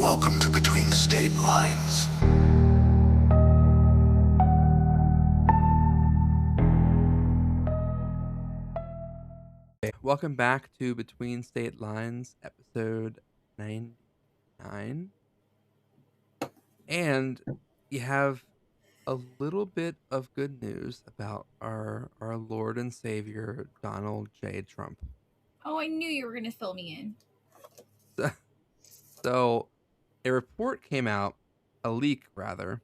Welcome to Between State Lines. Welcome back to Between State Lines, episode 99. And you have a little bit of good news about our Lord and Savior, Donald J. Trump. Oh, I knew you were going to fill me in. So, a report came out, a leak rather,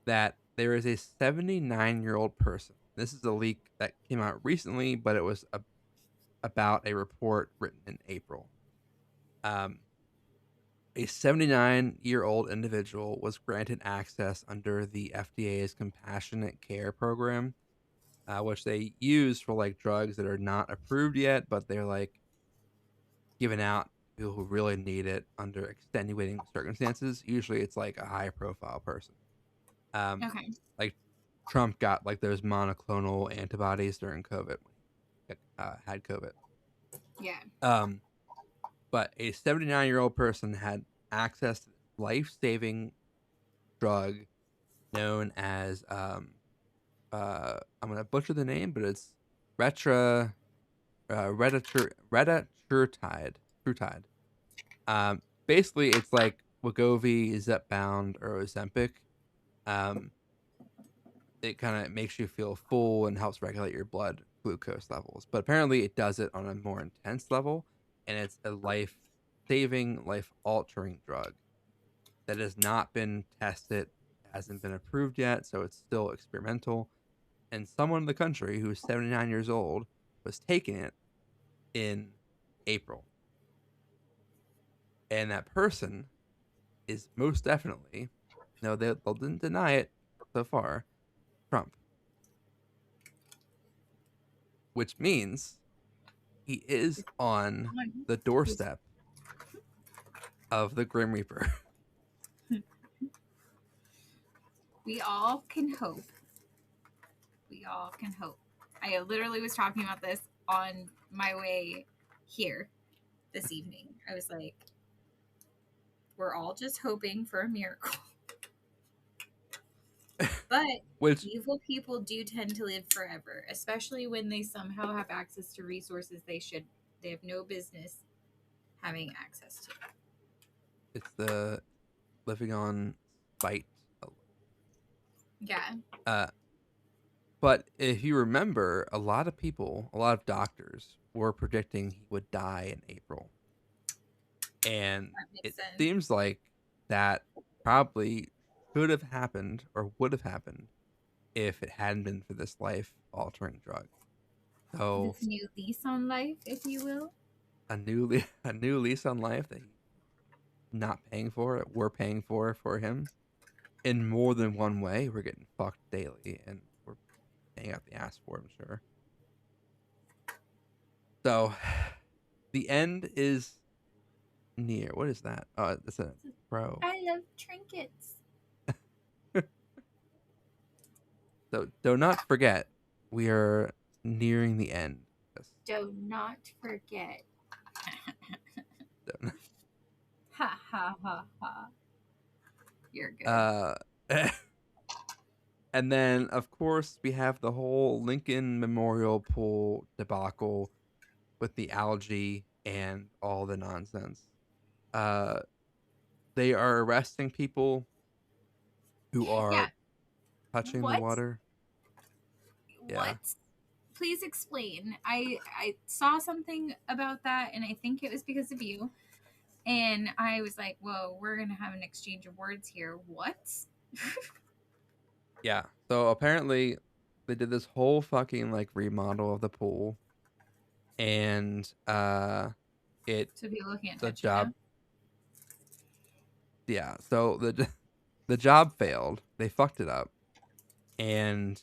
that there is a 79-year-old person. This is a leak that came out recently, but it was about a report written in April. Um, a 79-year-old individual was granted access under the FDA's Compassionate Care Program, which they use for like drugs that are not approved yet, but they're like given out to people who really need it under extenuating circumstances. Usually, it's like a high-profile person. Um, Okay. like Trump got like those monoclonal antibodies during COVID when he had COVID. Yeah. Um, but a 79-year-old person had access to life-saving drug known as I'm gonna butcher the name, but it's retatrutide. Trutide. Basically, it's like Wegovy, Zepbound, or Ozempic. Um, it kind of makes you feel full and helps regulate your blood glucose levels. But apparently, it does it on a more intense level, and it's a life-saving, life-altering drug that has not been tested, hasn't been approved yet, so it's still experimental. And someone in the country who's 79 years old was taking it in April. And that person is most definitely, no, they didn't deny it so far, Trump. Which means he is on the doorstep of the Grim Reaper. We all can hope. We all can hope. I literally was talking about this on my way here this evening. I was like, we're all just hoping for a miracle. But Which, evil people do tend to live forever, especially when they somehow have access to resources they have no business having access to. it's the living on spite. Yeah. Uh, but if you remember, a lot of people, a lot of doctors were predicting he would die in April. And That makes it sense. seems like that probably should have happened or would have happened if it hadn't been for this life altering drug. So This new lease on life, if you will. a new lease on life that he's not paying for, that we're paying for him in more than one way. We're getting fucked daily, and we're paying out the ass for it, I'm sure. So the end is near. What is that? Oh, it's a pro. I love trinkets. So do not forget, we are nearing the end. Do not forget. Don't- Ha ha ha ha. You're good. And then, of course, we have the whole Lincoln Memorial Pool debacle with the algae and all the nonsense. Uh, they are arresting people who Yeah. are touching the What? water. Yeah. What? Please explain. I saw something about that, and I think it was because of you. And I was like, "Whoa, we're gonna have an exchange of words here." What? Yeah. So apparently, they did this whole fucking like remodel of the pool, and it So people can't the touch it now. job. Yeah. So the job failed. They fucked it up, and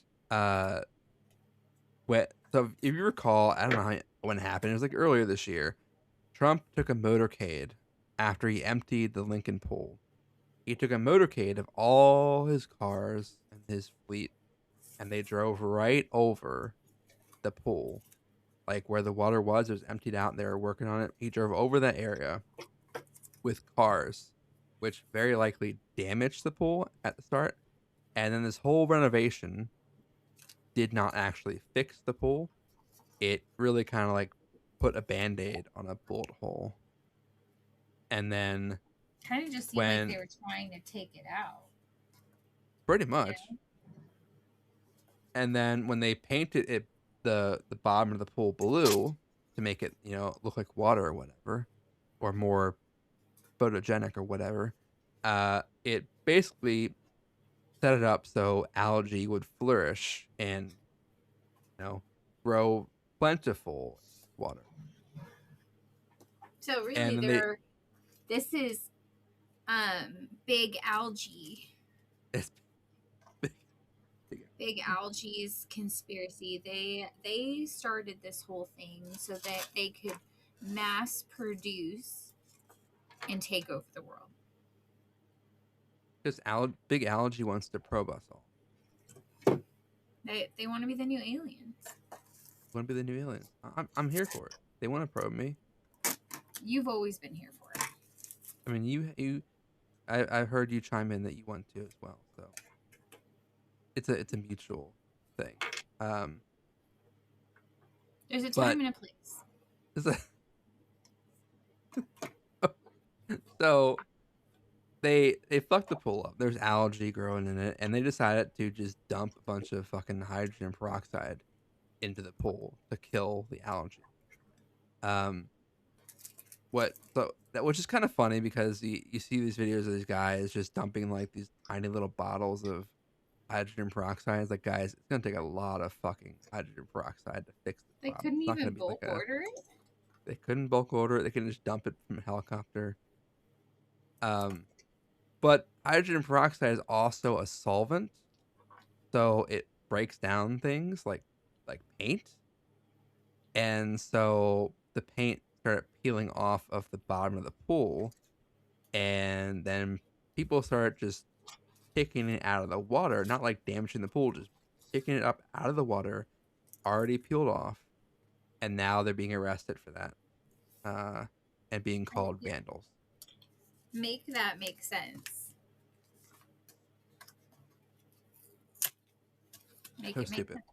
so if you recall, I don't know when it happened. It was like earlier this year. Trump took a motorcade after he emptied the Lincoln pool. He took a motorcade of all his cars and his fleet, and they drove right over the pool, like where the water was. It was emptied out, and they were working on it. He drove over that area with cars, which very likely damaged the pool at the start. And then this whole renovation did not actually fix the pool. It really kind of like put a band-aid on a bullet hole. And then Kind of just seemed like they when were trying to take it out. pretty You much, know? and then when they painted it, the bottom of the pool blue to make it, look like water or whatever, or more photogenic or whatever, it basically set it up so algae would flourish and, grow plentiful water. So really, And then they this is big algae. it's big, big. Big algae's conspiracy. They started this whole thing so that they could mass produce and take over the world. Because big algae wants to probe us all. They want to be the new aliens. Want to be the new aliens? I'm here for it. They want to probe me. You've always been here for it. I mean, I heard you chime in that you want to as well. So it's a mutual thing. There's a time and a place. So they fucked the pool up. There's algae growing in it, and they decided to just dump a bunch of fucking hydrogen peroxide into the pool to kill the algae. Which is kind of funny because you see these videos of these guys just dumping like these tiny little bottles of hydrogen peroxide. It's like, guys, it's gonna take a lot of fucking hydrogen peroxide to fix the They problem. couldn't It's not even gonna be bulk order it. They couldn't bulk order it. They couldn't just dump it from a helicopter. But hydrogen peroxide is also a solvent, so it breaks down things like paint, and so the paint started peeling off of the bottom of the pool, and then people started just picking it out of the water, not like damaging the pool, just picking it up out of the water, already peeled off, and now they're being arrested for that, and being called vandals. Make that make sense. Make So it make stupid. sense.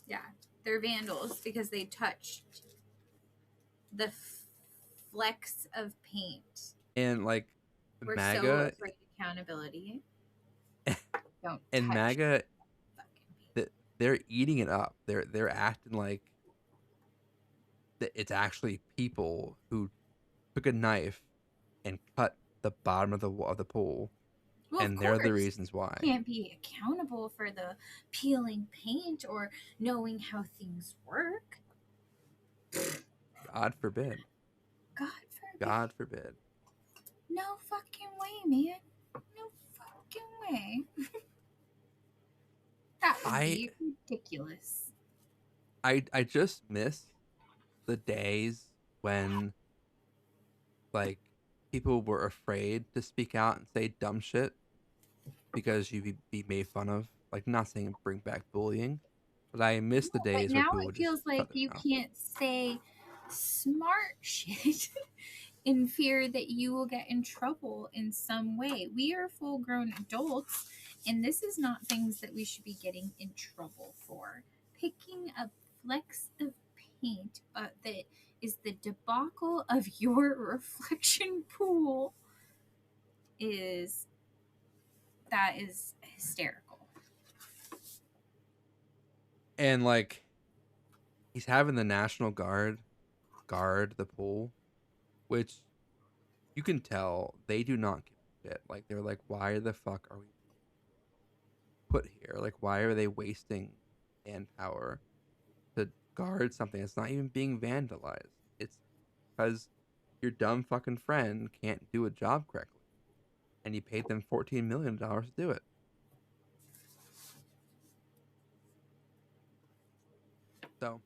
Yeah, they're vandals because they touched the flecks of paint. And like We're so MAGA afraid of accountability. Don't and touch MAGA, fucking paint. they're eating it up. They're acting like it's actually people who took a knife and cut the bottom of the pool, Well, and of they're the course, reasons why. you can't be accountable for the peeling paint or knowing how things work. God forbid. God forbid. God forbid. No fucking way, man. No fucking way. That would be ridiculous. I just miss the days when like people were afraid to speak out and say dumb shit because you'd be made fun of. Like, not saying bring back bullying, but I miss the But days where now people it would just feels like shut their you mouth. can't say smart shit in fear that you will get in trouble in some way. We are full grown adults, and this is not things that we should be getting in trouble for. Picking up flecks of paint that is the debacle of your reflection pool is hysterical. And like, he's having the National Guard guard the pool, which you can tell they do not give a shit. Like, they're like, why the fuck are we put here? Like, why are they wasting manpower to guard something that's not even being vandalized? It's because your dumb fucking friend can't do a job correctly, and you paid them $14 million to do it. So,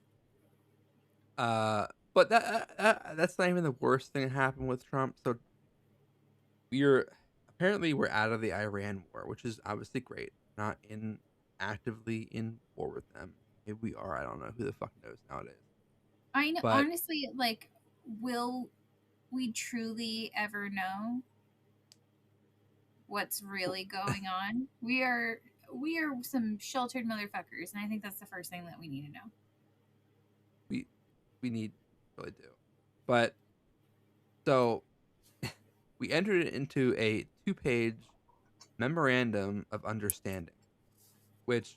but that's not even the worst thing that happened with Trump. So we're out of the Iran war, which is obviously great. Not actively in war with them. Maybe we are. I don't know. Who the fuck knows nowadays? I know, But honestly, like, will we truly ever know what's really going on. We are some sheltered motherfuckers, and I think that's the first thing that we need to know. We need really do. But so we entered it into a 2-page memorandum of understanding, which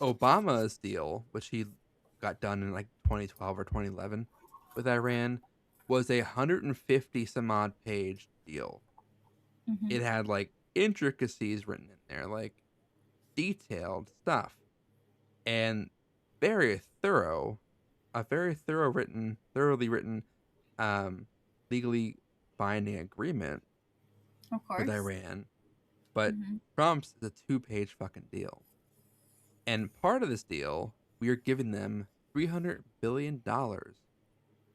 Obama's deal, which he got done in like 2012 or 2011 with Iran, was a 150 some odd page deal. Mm-hmm. It had like intricacies written in there, like detailed stuff, and very thorough, a very thoroughly written, um, legally binding agreement Of with course. Iran. But Mm-hmm. Trump's is a 2-page fucking deal. And part of this deal, we are giving them $300 billion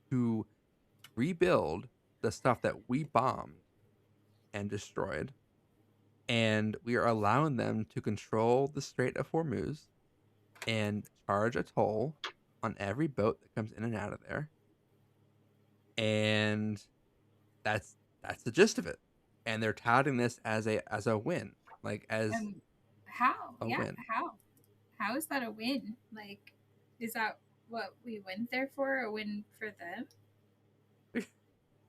to rebuild the stuff that we bombed and destroyed. And we are allowing them to control the Strait of Hormuz and charge a toll on every boat that comes in and out of there. And that's the gist of it. And they're touting this as a win, like as How? a Yeah, win. how? How is that a win? Like, is that what we went there for? A win for them?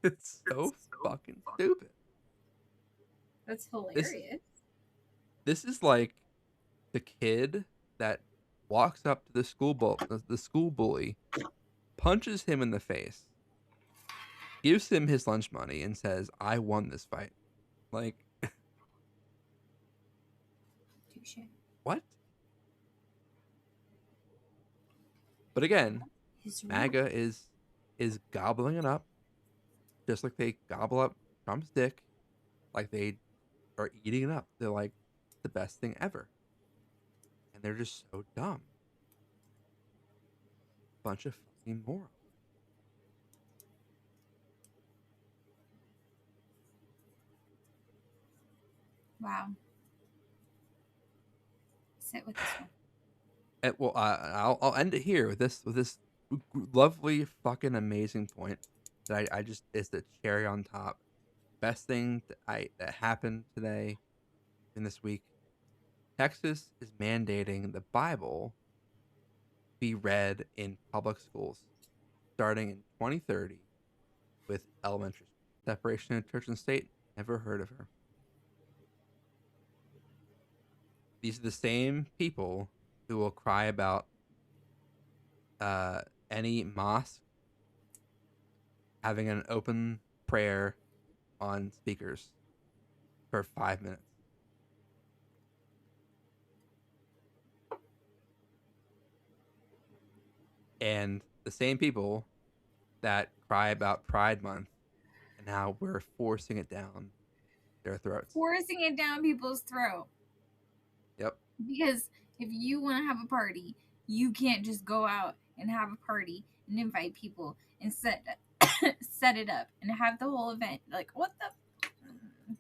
It's so fucking stupid. That's This hilarious. this is like the kid that walks up to the school bully, punches him in the face, gives him his lunch money, and says, "I won this fight." Like, Touche. what? But again, His rule. MAGA is gobbling it up, just like they gobble up Trump's dick, like they are eating it up. They're like the best thing ever, and they're just so dumb. Bunch of fucking morons. Wow. Sit with this one. Well, I'll end it here with this lovely fucking amazing point that I just is the cherry on top. Best thing that happened today in this week. Texas is mandating the Bible be read in public schools starting in 2030 with elementary school. Separation of church and state. Never heard of her. These are the same people who will cry about any mosque having an open prayer on speakers for 5 minutes. And the same people that cry about Pride Month and how we're forcing it down their throats. Forcing it down people's throat. Yep. Because if you want to have a party, you can't just go out and have a party and invite people and set it up and have the whole event. Like, what the?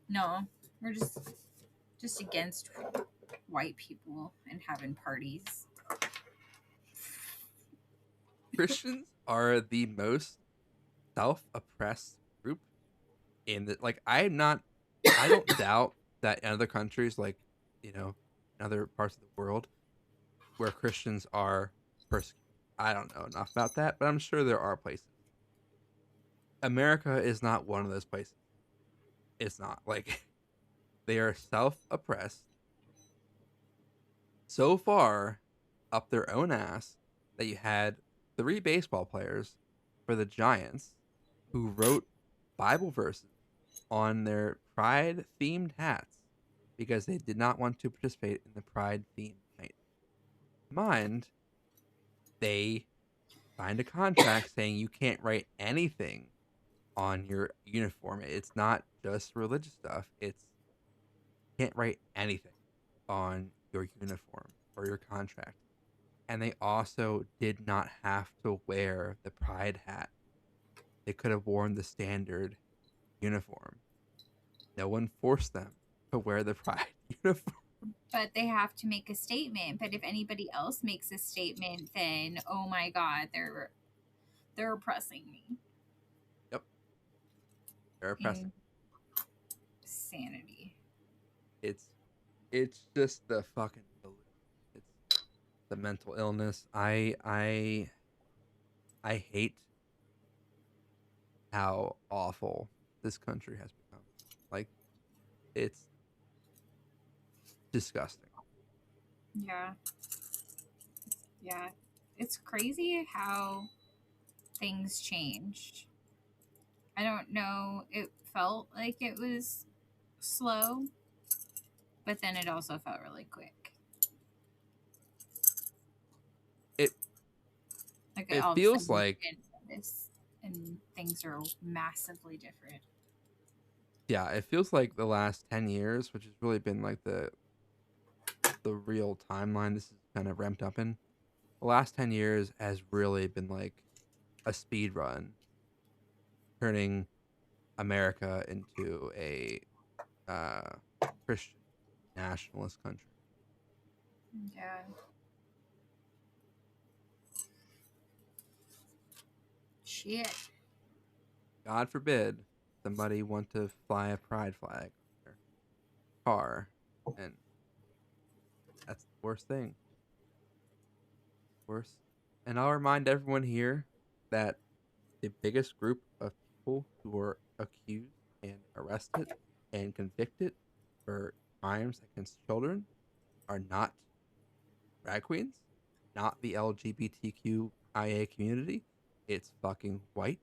No, we're just against white people and having parties. Christians are the most self-oppressed group in the like I don't doubt that in other countries like, in other parts of the world where Christians are persecuted. I don't know enough about that, but I'm sure there are places. America is not one of those places. It's not. Like they are self-oppressed so far up their own ass that you had 3 baseball players for the Giants who wrote Bible verses on their pride themed hats because they did not want to participate in the pride themed night. Mind, they signed a contract saying you can't write anything on your uniform. It's not just religious stuff. It's you can't write anything on your uniform or your contract. And they also did not have to wear the pride hat. They could have worn the standard uniform. No one forced them to wear the pride uniform. But they have to make a statement. But if anybody else makes a statement, then oh my god, they're oppressing me. They're oppressing. Insanity. It's just the fucking delusion. It's the mental illness. I hate how awful this country has become. Like, it's disgusting. Yeah. Yeah. It's crazy how things changed. I don't know. It felt like it was slow, but then it also felt really quick. It Like it all of a feels sudden, like and things are massively different. yeah, it feels like the last 10 years, which has really been like the real timeline this is kind of ramped up in. The last 10 years has really been like a speed run, turning America into a uh, Christian nationalist country. Yeah. Shit. God forbid somebody want to fly a pride flag on their car, and that's the worst thing. Worst. And I'll remind everyone here that the biggest group of people who were accused and arrested and convicted for crimes against children are not drag queens, not the LGBTQIA community. It's fucking white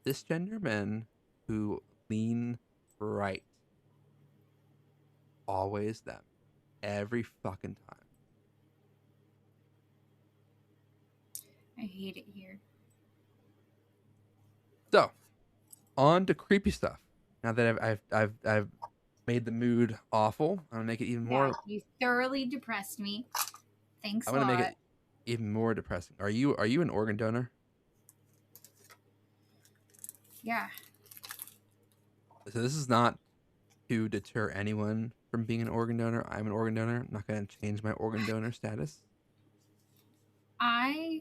cisgender men who lean right. Always them. Every fucking time. I hate it here. So, on to creepy stuff. Now that I've made the mood awful, I'm gonna make it even Yeah, more. you thoroughly depressed me. Thanks I'm a gonna make lot. it even more depressing. Are you an organ donor? Yeah. So this is not to deter anyone from being an organ donor. I'm an organ donor. I'm not gonna change my organ donor status. I,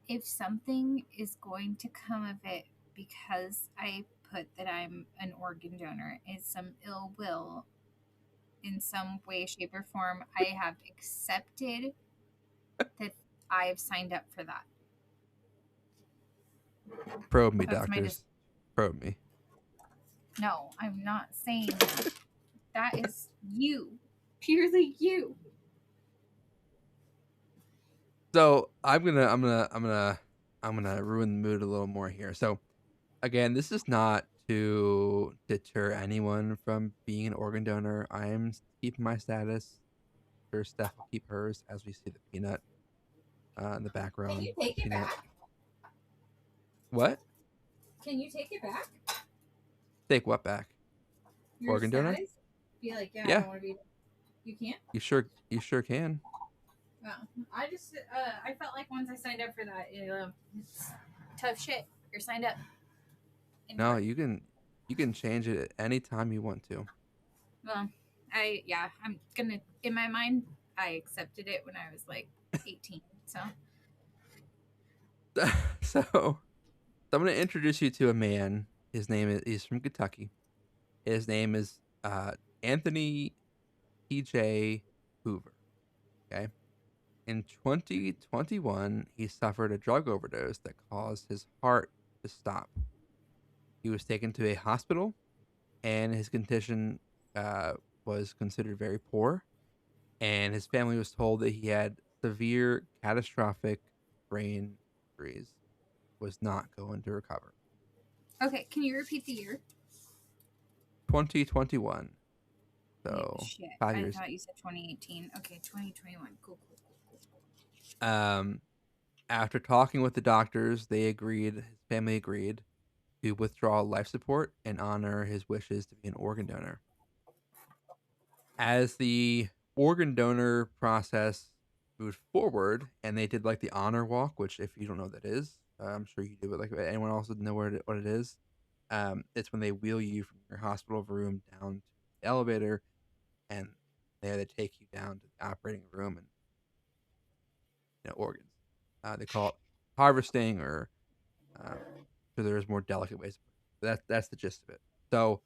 if something is going to come of it because I put that I'm an organ donor, is some ill will in some way, shape, or form. I have accepted that I've signed up for that. Probe me, That's my doctors. Probe me. No, I'm not saying that. That is you. Purely you. So I'm gonna ruin the mood a little more here. So again, this is not to deter anyone from being an organ donor. I am keeping my status. Sure, Steph will keep hers as we see the peanut in the Can background. you take it Peanut. back? What? Can you take it back? Take what back? Your Organ donor? status? Be like, yeah, I Yeah, don't want to be. You can't? you sure can. Oh, I just, I felt like once I signed up for that, it's tough shit. You're signed up. And No, you can change it at any time you want to. well, I'm gonna, in my mind, I accepted it when I was like 18. So, So I'm gonna introduce you to a man. His name is he's from Kentucky. His name is Anthony T.J. Hoover. Okay. In 2021, he suffered a drug overdose that caused his heart to stop. He was taken to a hospital, and his condition uh, was considered very poor. And his family was told that he had severe, catastrophic brain injuries, was not going to recover. okay, can you repeat the year? 2021, Yeah, so shit. 5 years I thought you said 2018. Okay, 2021. Cool. ago. After talking with the doctors, they agreed, his family agreed, to withdraw life support and honor his wishes to be an organ donor. As the organ donor process moved forward, and they did like the honor walk, which if you don't know what that is, I'm sure you do, but like anyone else would know what it is. It's when they wheel you from your hospital room down to the elevator, and there they take you down to the operating room and organs. They call it harvesting or So there's more delicate ways. That's the gist of it. So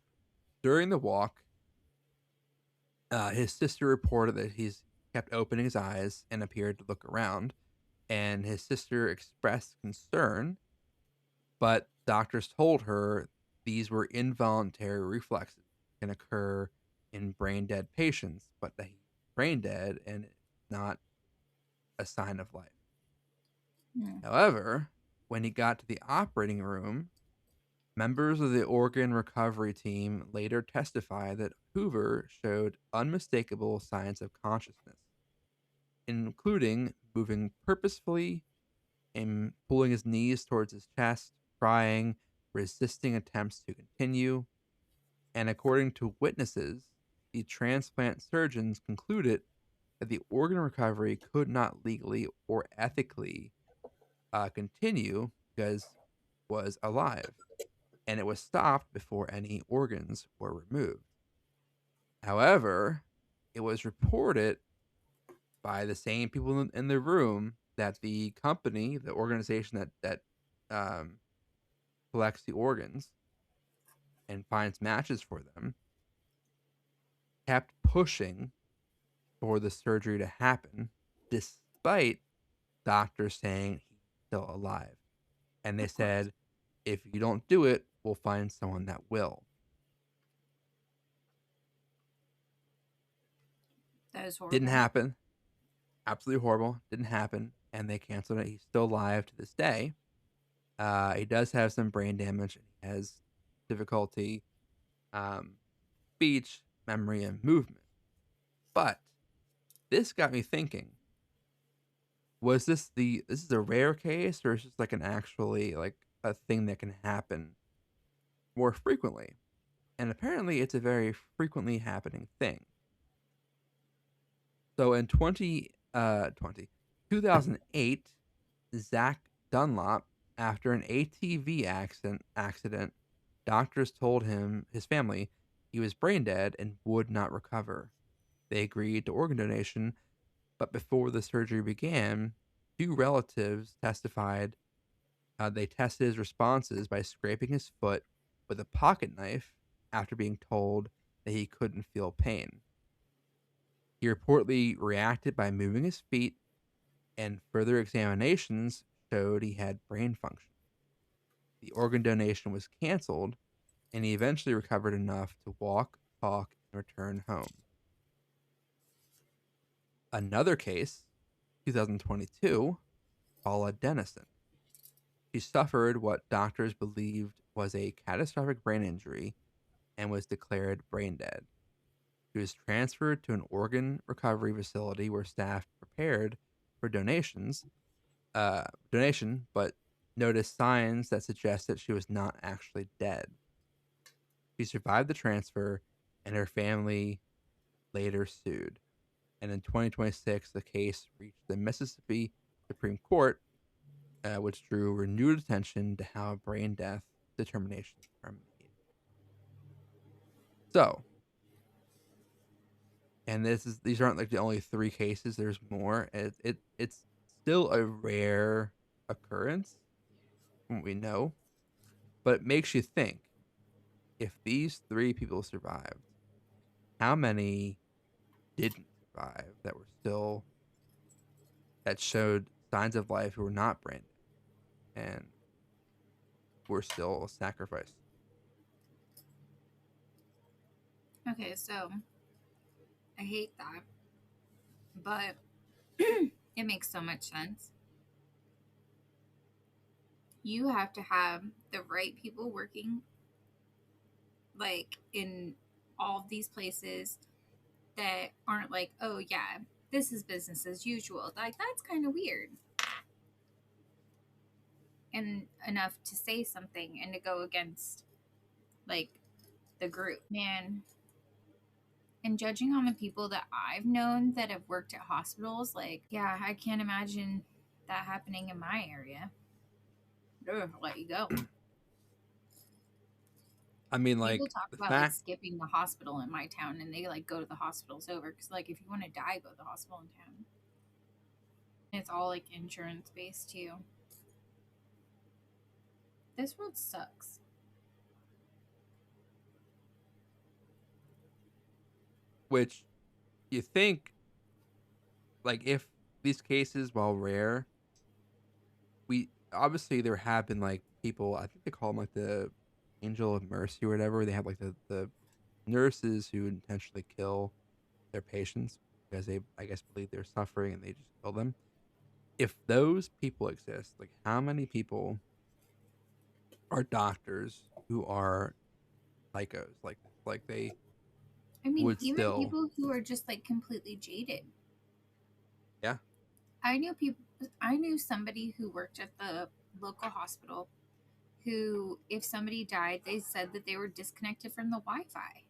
during the walk, his sister reported that he's kept opening his eyes and appeared to look around, and his sister expressed concern, but doctors told her these were involuntary reflexes can occur in brain dead patients, but that he's brain dead and it's not a sign of life. Hmm. However, when he got to the operating room, members of the organ recovery team later testified that Hoover showed unmistakable signs of consciousness, including moving purposefully and pulling his knees towards his chest, crying, resisting attempts to continue. And according to witnesses, the transplant surgeons concluded that the organ recovery could not legally or ethically continue because he was alive, and it was stopped before any organs were removed. However, it was reported by the same people in the room that the company, the organization that collects the organs and finds matches for them, kept pushing for the surgery to happen, despite doctors saying he's still alive. And they Of course. said, if you don't do it, we'll find someone that will. That is Didn't horrible. happen. Absolutely horrible. Didn't happen. And they canceled it. He's still alive to this day. He does have some brain damage. He has difficulty, um, speech, memory, and movement. But this got me thinking: was this is a rare case, or is this like an actually like a thing that can happen more frequently? And apparently, it's a very frequently happening thing. So in 2008, Zach Dunlop, after an ATV accident, doctors told his family he was brain dead and would not recover. They agreed to organ donation, but before the surgery began, two relatives testified they tested his responses by scraping his foot with a pocket knife after being told that he couldn't feel pain. He reportedly reacted by moving his feet, and further examinations showed he had brain function. The organ donation was canceled, and he eventually recovered enough to walk, talk, and return home. Another case, 2022, Paula Dennison. She suffered what doctors believed was a catastrophic brain injury and was declared brain dead. She was transferred to an organ recovery facility where staff prepared for donation, but noticed signs that suggest that she was not actually dead. She survived the transfer, and her family later sued. And in 2026, the case reached the Mississippi Supreme Court, which drew renewed attention to how brain death determinations are made. So, and these aren't like the only three cases. There's more. It's still a rare occurrence, from what we know, but it makes you think: if these three people survived, how many didn't survive that showed signs of life who were not brain dead and were still sacrificed? Okay, so I hate that, but it makes so much sense. You have to have the right people working, like in all of these places that aren't like, oh yeah, this is business as usual. Like that's kind of weird. And enough to say something and to go against like the group. Man, and judging on the people that I've known that have worked at hospitals, like, yeah, I can't imagine that happening in my area. Ugh, I'll let you go. I mean, People like talk the about like fact. skipping the hospital in my town and they like go to the hospitals over because like if you want to die, go to the hospital in town. And it's all like insurance based too. This world sucks. Which you think, like, if these cases, while rare, we obviously there have been like people. I think they call them like the angel of mercy or whatever. They have like the nurses who intentionally kill their patients because they, I guess, believe they're suffering and they just kill them. If those people exist, like how many people are doctors who are psychos like this? Like they I mean, would even still, people who are just like completely jaded. yeah, I knew people. I knew somebody who worked at the local hospital who, if somebody died, they said that they were disconnected from the Wi-Fi.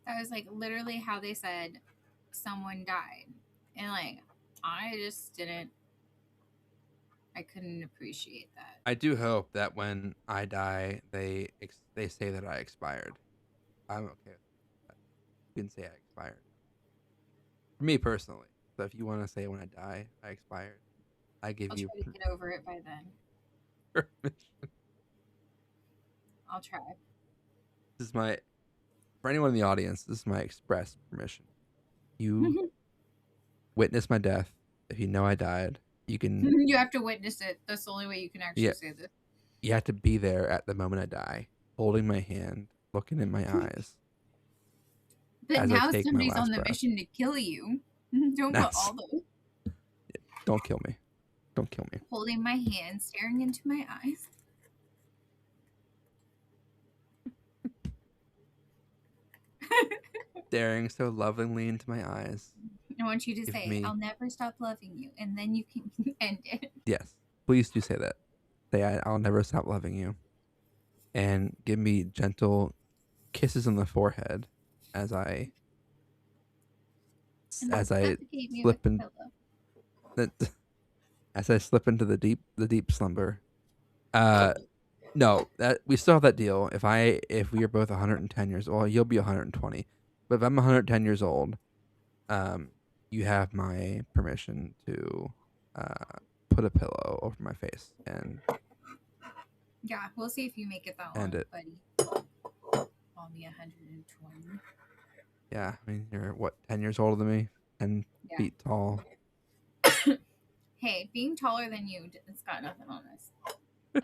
That was like literally how they said someone died, and like I just didn't. I couldn't appreciate that. I do hope that when I die, they say that I expired. I'm okay with that. You can say I expired. For me personally. So if you want to say when I die, I expired, I give I'll you try to get over it by then. permission. I'll try. This is my, for anyone in the audience, this is my express permission. You witness my death. If you know I died, you can, You have to witness it. That's the only way you can actually yeah, say this. you have to be there at the moment I die, holding my hand, looking in my eyes But as I now take my somebody's on last the breath. mission to kill you. Don't put Nice. all those. Don't kill me. Don't kill me. Holding my hand, staring into my eyes. Staring so lovingly into my eyes. I want you to Give say, me, I'll never stop loving you. And then you can end it. yes, please do say that. Say, I'll never stop loving you. And give me gentle kisses on the forehead as I And then as I suffocate me with slip a in pillow. as I slip into the deep slumber. No, that we still have that deal. If we are both 110 years old, you'll be 120. But if I'm 110 years old, um, you have my permission to put a pillow over my face and Yeah, we'll see if you make it that end long, it. buddy. I'll be 120. Yeah, I mean you're what 10 years older than me, 10 Yeah. feet tall. Hey, being taller than you, it's got nothing on this.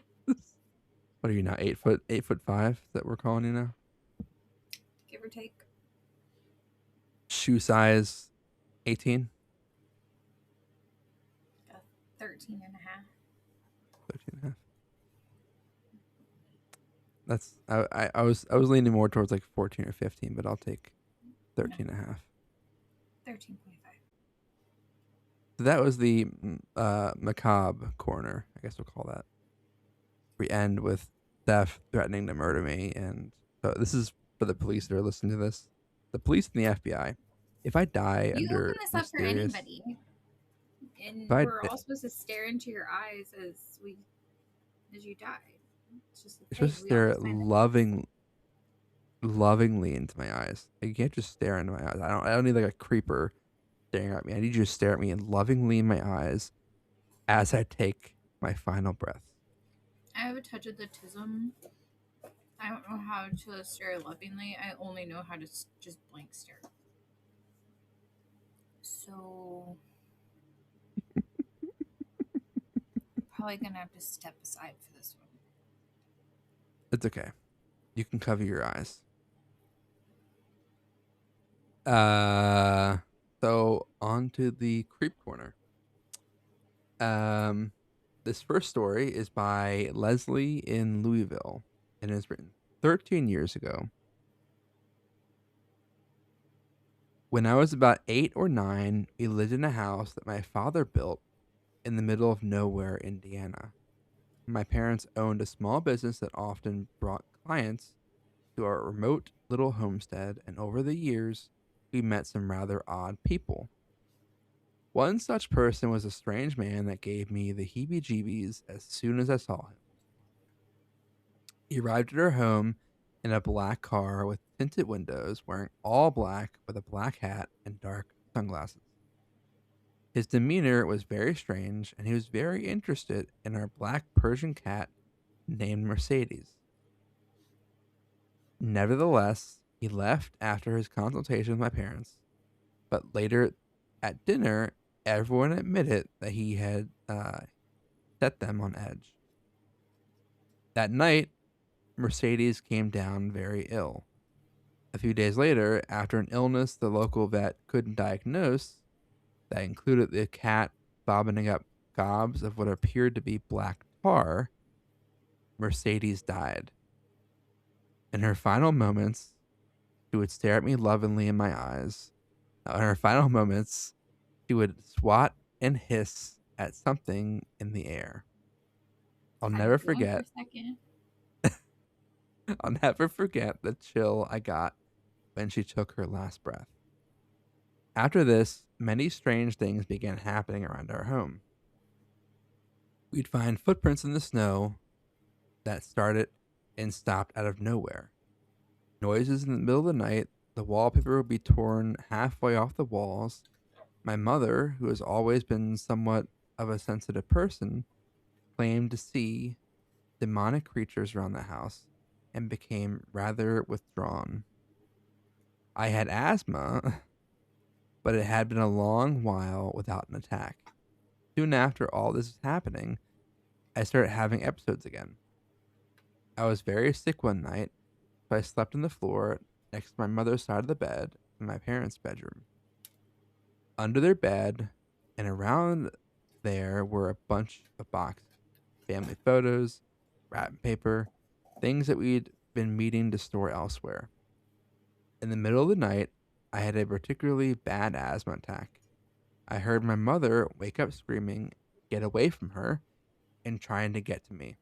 What are you now? 8 foot, 8'5" that we're calling you now. Give or take. Shoe size 18, 13 and a half. 13 and a half. That's I was leaning more towards like 14 or 15, but I'll take 13 and a half. 13.5. So that was the macabre corner, I guess we'll call that. We end with Steph threatening to murder me, and so this is for the police that are listening to this. The police and the FBI. If I die You under open this up for mysterious, anybody. And if I we're all supposed to stare into your eyes as you die. It's just a you're thing. supposed to We all stare just sign the lovingly into my eyes. Like, you can't just stare into my eyes. I don't need like a creeper staring at me. I need you to stare at me and lovingly in my eyes as I take my final breath. I have a touch of the tism. I don't know how to stare lovingly. I only know how to just blank stare. So probably gonna have to step aside for this one. It's okay. You can cover your eyes. So on to the creep corner. Um, this first story is by Leslie in Louisville and is written 13 years ago. When I was about 8 or 9, we lived in a house that my father built in the middle of nowhere, Indiana. My parents owned a small business that often brought clients to our remote little homestead, and over the years, we met some rather odd people. One such person was a strange man that gave me the heebie jeebies as soon as I saw him. He arrived at our home in a black car with tinted windows, wearing all black with a black hat and dark sunglasses. His demeanor was very strange, and he was very interested in our black Persian cat named Mercedes. Nevertheless, he left after his consultation with my parents, but later at dinner, everyone admitted that he had set them on edge. That night, Mercedes came down very ill. A few days later, after an illness the local vet couldn't diagnose, that included the cat vomiting up gobs of what appeared to be black tar, Mercedes died. In her final moments, she would stare at me lovingly in my eyes. In her final moments, she would swat and hiss at something in the air. I'll never Silent one for forget. a second. I'll never forget the chill I got when she took her last breath. After this, many strange things began happening around our home. We'd find footprints in the snow that started and stopped out of nowhere. Noises in the middle of the night, the wallpaper would be torn halfway off the walls. My mother, who has always been somewhat of a sensitive person, claimed to see demonic creatures around the house and became rather withdrawn. I had asthma, but it had been a long while without an attack. Soon after all this was happening, I started having episodes again. I was very sick one night, so I slept on the floor next to my mother's side of the bed in my parents' bedroom. Under their bed and around there were a bunch of boxes, family photos, wrapping paper, things that we'd been meeting to store elsewhere. In the middle of the night, I had a particularly bad asthma attack. I heard my mother wake up screaming, "Get away from her," and trying to get to me.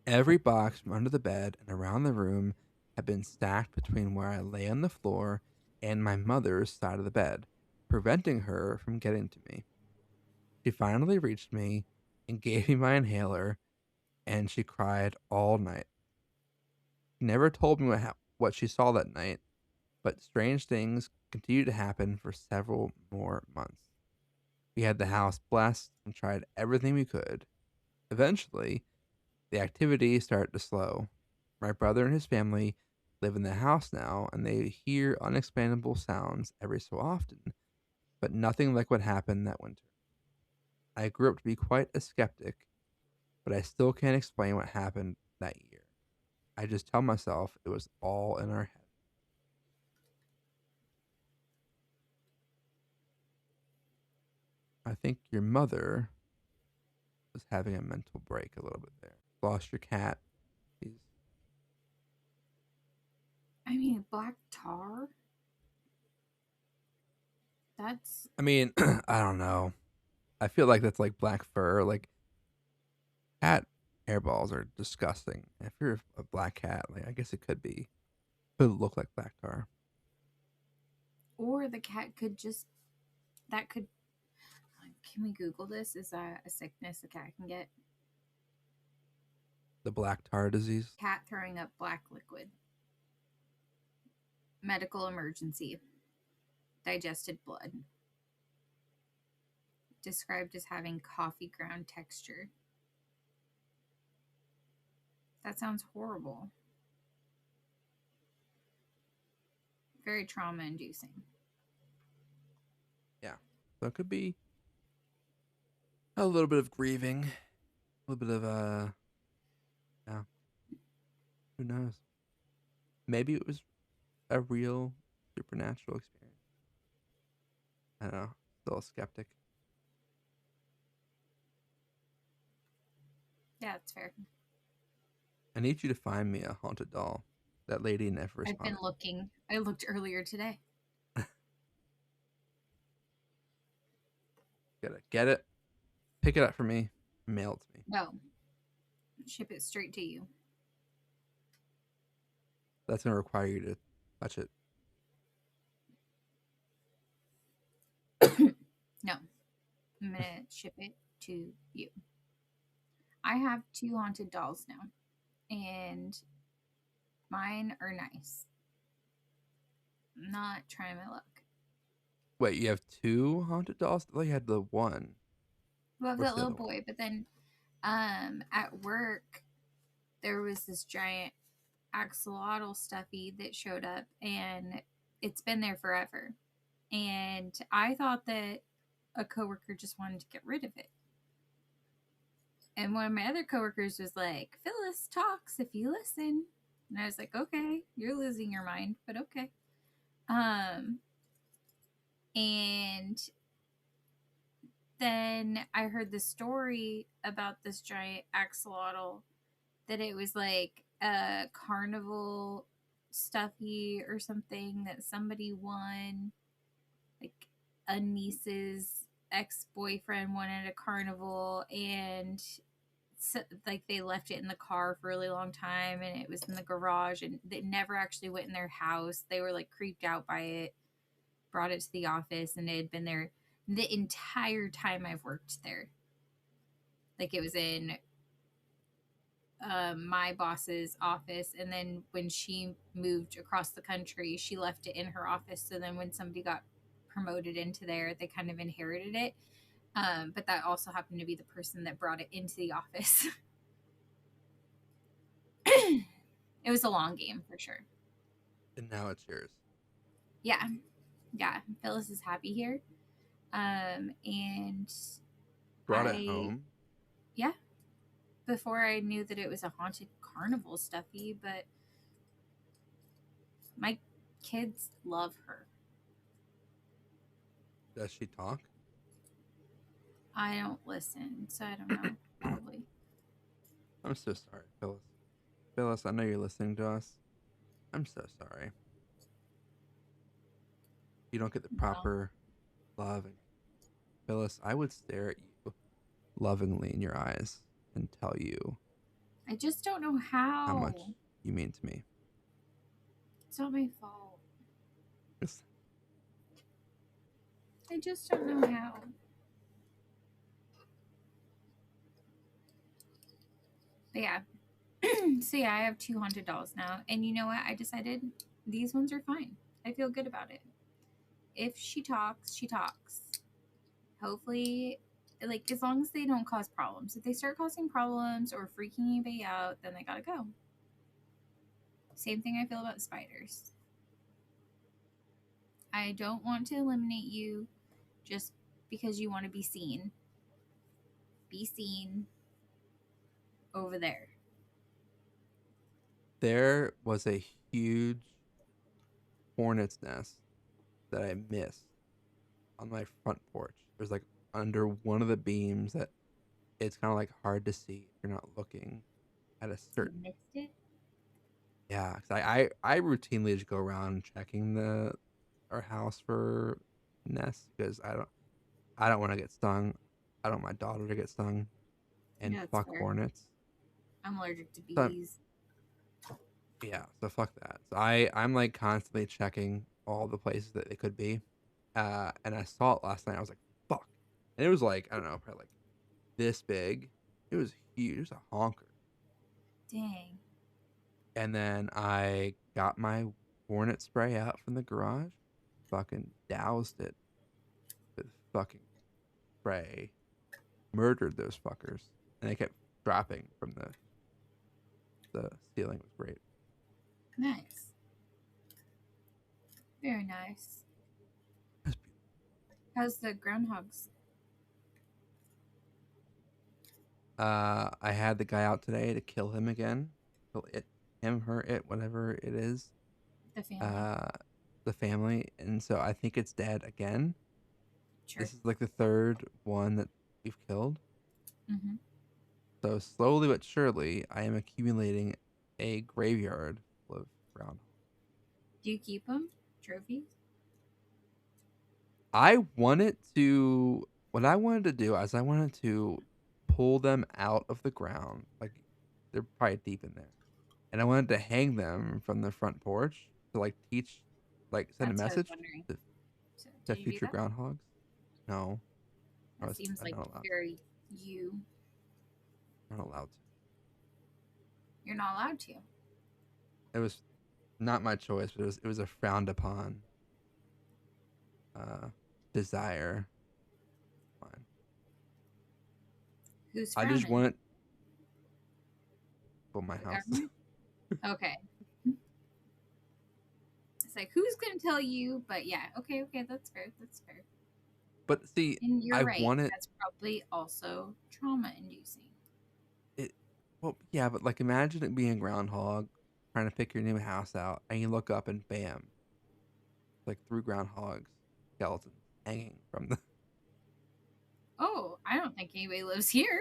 Every box from under the bed and around the room had been stacked between where I lay on the floor and my mother's side of the bed, preventing her from getting to me. She finally reached me and gave me my inhaler, and she cried all night. She never told me what she saw that night, but strange things continued to happen for several more months. We had the house blessed and tried everything we could. Eventually, the activity started to slow. My brother and his family live in the house now, and they hear unexplainable sounds every so often, but nothing like what happened that winter. I grew up to be quite a skeptic, but I still can't explain what happened that year. I just tell myself it was all in our head. I think your mother was having a mental break a little bit there. Lost your cat. She's, I mean, black tar? That's. I mean, I don't know. I feel like that's like black fur. Like cat hairballs are disgusting. If you're a black cat, like I guess it could be, could look like black tar. Or the cat could just. That could. Can we Google this? Is that a sickness a cat can get? The black tar disease. Cat throwing up black liquid. Medical emergency. Digested blood. Described as having coffee ground texture. That sounds horrible. Very trauma inducing. Yeah. So it could be a little bit of grieving, a little bit of yeah. Who knows? Maybe it was a real supernatural experience. I don't know. Still a skeptic. Yeah, that's fair. I need you to find me a haunted doll. That lady never I've been responded. looking. I looked earlier today. Gotta get it. Pick it up for me. Mail it to me. No. Ship it straight to you. That's gonna require you to touch it. No. I'm going to ship it to you. I have 2 haunted dolls now. And mine are nice. I'm not trying my luck. Wait, you have two haunted dolls? I thought you had the one. We have What's that the little other one? boy, but then at work there was this giant axolotl stuffy that showed up, and it's been there forever. And I thought that a coworker just wanted to get rid of it. And one of my other coworkers was like, Phyllis talks if you listen. And I was like, okay, you're losing your mind, but okay. And then I heard the story about this giant axolotl, that it was like a carnival stuffy or something that somebody won. Like a niece's ex-boyfriend won at a carnival, and so, like they left it in the car for a really long time, and it was in the garage, and they never actually went in their house. They were like creeped out by it, brought it to the office, and it had been there the entire time I've worked there. Like it was in my boss's office, and then when she moved across the country, she left it in her office. So then when somebody got promoted into there, they kind of inherited it. But that also happened to be the person that brought it into the office. It was a long game for sure. And now it's yours. Yeah, yeah. Phyllis is happy here. And Brought it I, home. yeah, before I knew that it was a haunted carnival stuffy, but my kids love her. Does she talk? I don't listen, so I don't know. Probably. I'm so sorry, Phyllis. Phyllis, I know you're listening to us. I'm so sorry. You don't get the Well, proper love. And Phyllis, I would stare at you lovingly in your eyes and tell you I just don't know how how. much you mean to me. It's not my fault. Yes. I just don't know how. But yeah. So yeah, I have two haunted dolls now. And you know what? I decided these ones are fine. I feel good about it. If she talks, she talks. Hopefully, like, as long as they don't cause problems. If they start causing problems or freaking anybody out, then they gotta go. Same thing I feel about spiders. I don't want to eliminate you just because you want to be seen. Be seen over there. There was a huge hornet's nest that I missed on my front porch. There's like under one of the beams that it's kind of like hard to see if you're not looking at a You certain. missed it? Yeah, 'cause I routinely just go around checking the our house for nests because I don't want to get stung. I don't want my daughter to get stung, and Yeah, it's fuck fair. hornets. I'm allergic to So bees. yeah, so fuck that. So I'm like constantly checking all the places that they could be. And I saw it last night. I was like, fuck. And it was like, I don't know, probably like this big. It was huge. It was a honker. Dang. And then I got my hornet spray out from the garage, fucking doused it with fucking spray, murdered those fuckers. And they kept dropping from the ceiling. It was great. Nice. Very nice. It was beautiful. How's the groundhogs? I had the guy out today to kill him again. Kill it, him, her, it, whatever it is. The family? Uh, the family, and so I think it's dead again. Sure. This is like the third one that we've killed. Mm-hmm. So slowly but surely, I am accumulating a graveyard full of groundhog. Do you keep them? Trophies? I wanted to. What I wanted to do is I wanted to pull them out of the ground, like they're probably deep in there, and I wanted to hang them from the front porch to like teach, like send a That's what I was message wondering. to, So, to did you do future that? groundhogs. No, That seems I'm like not allowed. very you. I'm not allowed to. You're not allowed to. It was not my choice, but it was a frowned upon desire. Fine. Who's I just frowning? want it for my The house. government? Okay. It's like, who's going to tell you? But yeah, okay, that's fair. That's fair. But see, And you're I right. want it. That's probably also trauma inducing. It. Well, yeah, but like imagine it being Groundhog trying to pick your new house out, and you look up and bam, like 3 groundhogs skeletons hanging from the. Oh, I don't think anybody lives here.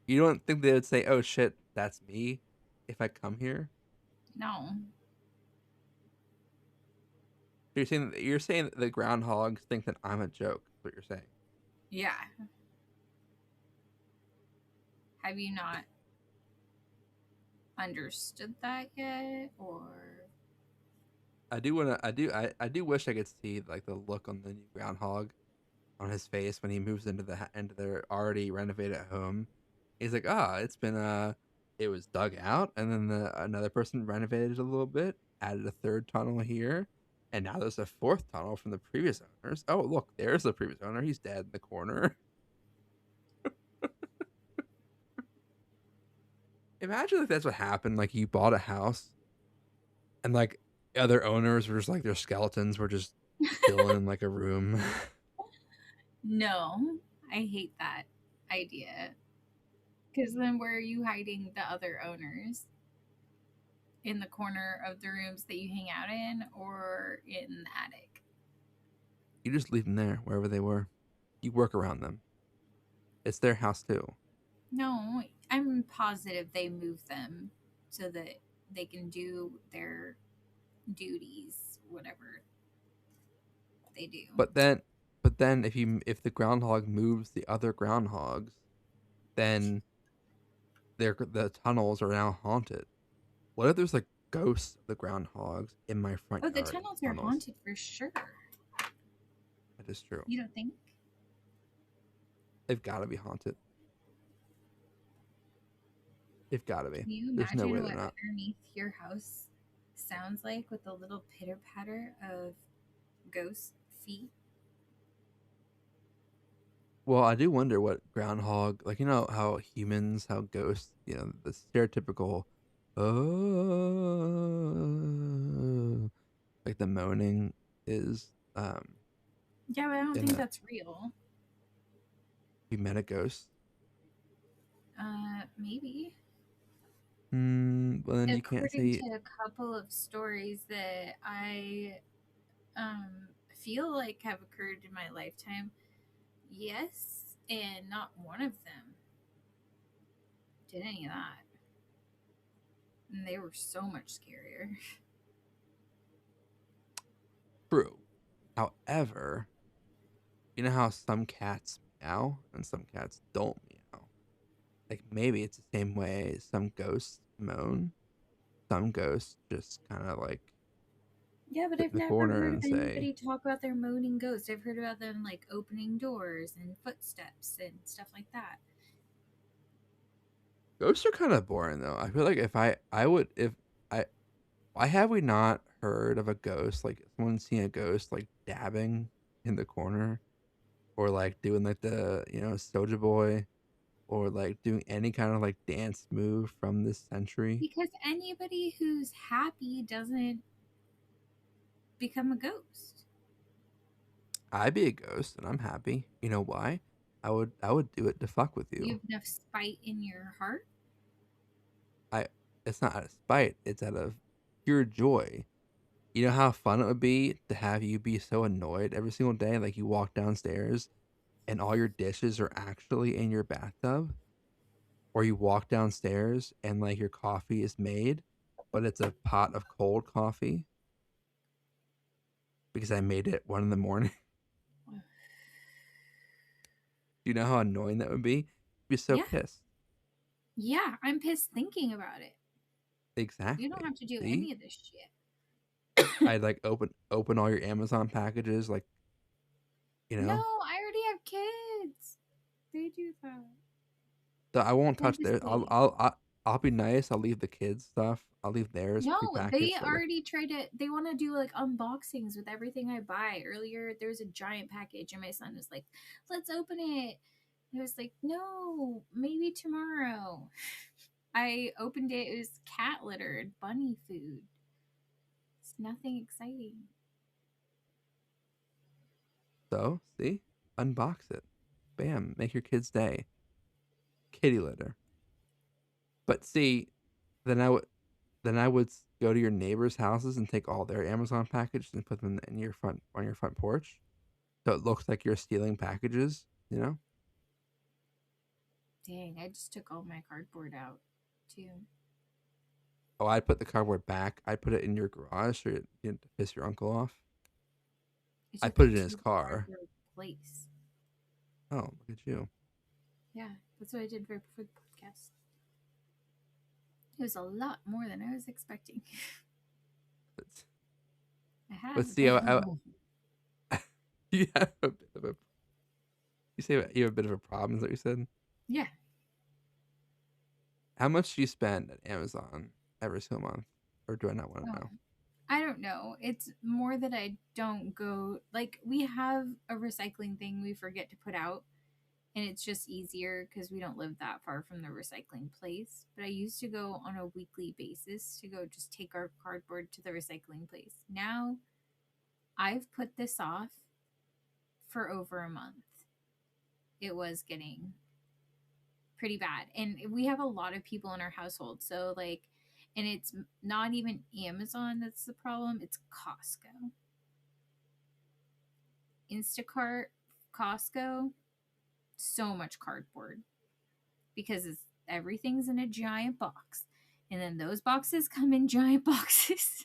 You don't think they would say, "Oh shit, that's me," if I come here? No. You're saying that the groundhogs think that I'm a joke. Is what you're saying? Yeah. Have you not understood that yet? Or. I do want to. I do wish I could see like the look on the new groundhog on his face when he moves into their already renovated home. He's like, it's been it was dug out, and then another person renovated it a little bit, added a third tunnel here, and now there's a fourth tunnel from the previous owners. Oh, look, there's the previous owner. He's dead in the corner. Imagine if that's what happened. Like you bought a house, and like other owners were just like their skeletons were just chilling in like a room. No. I hate that idea. Because then where are you hiding the other owners? In the corner of the rooms that you hang out in or in the attic? You just leave them there wherever they were. You work around them. It's their house too. No, I'm positive they move them so that they can do their duties, whatever they do. But then if the groundhog moves the other groundhogs, then the tunnels are now haunted. What if there's like ghosts of the groundhogs in my front Oh, the yard? tunnels are Tunnels. haunted for sure. That is true. You don't think? They've got to be haunted. They've got to be. Can you There's no way imagine they're what not. underneath your house sounds like with a little pitter patter of ghost feet? Well, I do wonder what groundhog, like how humans, how ghosts, the stereotypical, oh, like the moaning is. Yeah, but I don't In think a that's real. You met a ghost. Maybe. Well then you can't According say to a couple of stories that I feel like have occurred in my lifetime, yes, and not one of them did any of that. And they were so much scarier. true. However, you know how some cats meow and some cats don't meow. Like maybe it's the same way some ghosts moan. Some ghosts just kind of like Yeah, but sit I've in the never corner heard of and say, anybody talk about their moaning ghosts. I've heard about them like opening doors and footsteps and stuff like that. ghosts are kind of boring though. I feel like if I would if I why have we not heard of a ghost, like someone seeing a ghost like dabbing in the corner or like doing like the Soulja Boy or like doing any kind of like dance move from this century? Because anybody who's happy doesn't become a ghost. I'd be a ghost and I'm happy. You know why? I would do it to fuck with You you. have enough spite in your heart. I It's not out of spite, it's out of pure joy. You know how fun it would be to have you be so annoyed every single day, like you walk downstairs and all your dishes are actually in your bathtub? Or you walk downstairs and like your coffee is made, but it's a pot of cold coffee because I made it at 1 in the morning. Do you know how annoying that would be? You'd be so Yeah. pissed. Yeah, I'm pissed thinking about it. You don't Exactly. have to do See? any of this shit. I'd like open all your Amazon packages, like you No, know. I already have kids. They do that. I won't I'm touch just their. kidding. I'll be nice. I'll leave the kids stuff. I'll leave theirs No, they prepackaged. already tried to. They want to do like unboxings with everything I buy. Earlier, there was a giant package, and my son was like, "Let's open it." I was like, "No, maybe tomorrow." I opened it. It was cat litter and bunny food. It's nothing exciting. So, see? Unbox it. Bam. Make your kid's day. Kitty litter. But see, then I would go to your neighbors' houses and take all their Amazon packages and put them in your front on your front porch. So it looks like you're stealing packages, you know? Dang, I just took all my cardboard out too. Oh, I'd put the cardboard back. I'd put it in your garage so you to piss your uncle off. I I took put it it in his to the car. cardboard place. Oh, look at you. Yeah, that's what I did right before the podcast. It was a lot more than I was expecting. But, I had but a see, bill. you have a bit of a you say you have a bit of a problem, is what you said? Yeah. How much do you spend at Amazon every single month? Or do I not want to Oh, know? I don't know. It's more that I don't go like we have a recycling thing we forget to put out, and it's just easier because we don't live that far from the recycling place. But I used to go on a weekly basis to go just take our cardboard to the recycling place. Now I've put this off for over a month. It was getting pretty bad. And we have a lot of people in our household. So, like, and it's not even Amazon that's the problem, it's Costco. Instacart, Costco, so much cardboard because everything's in a giant box. And then those boxes come in giant boxes.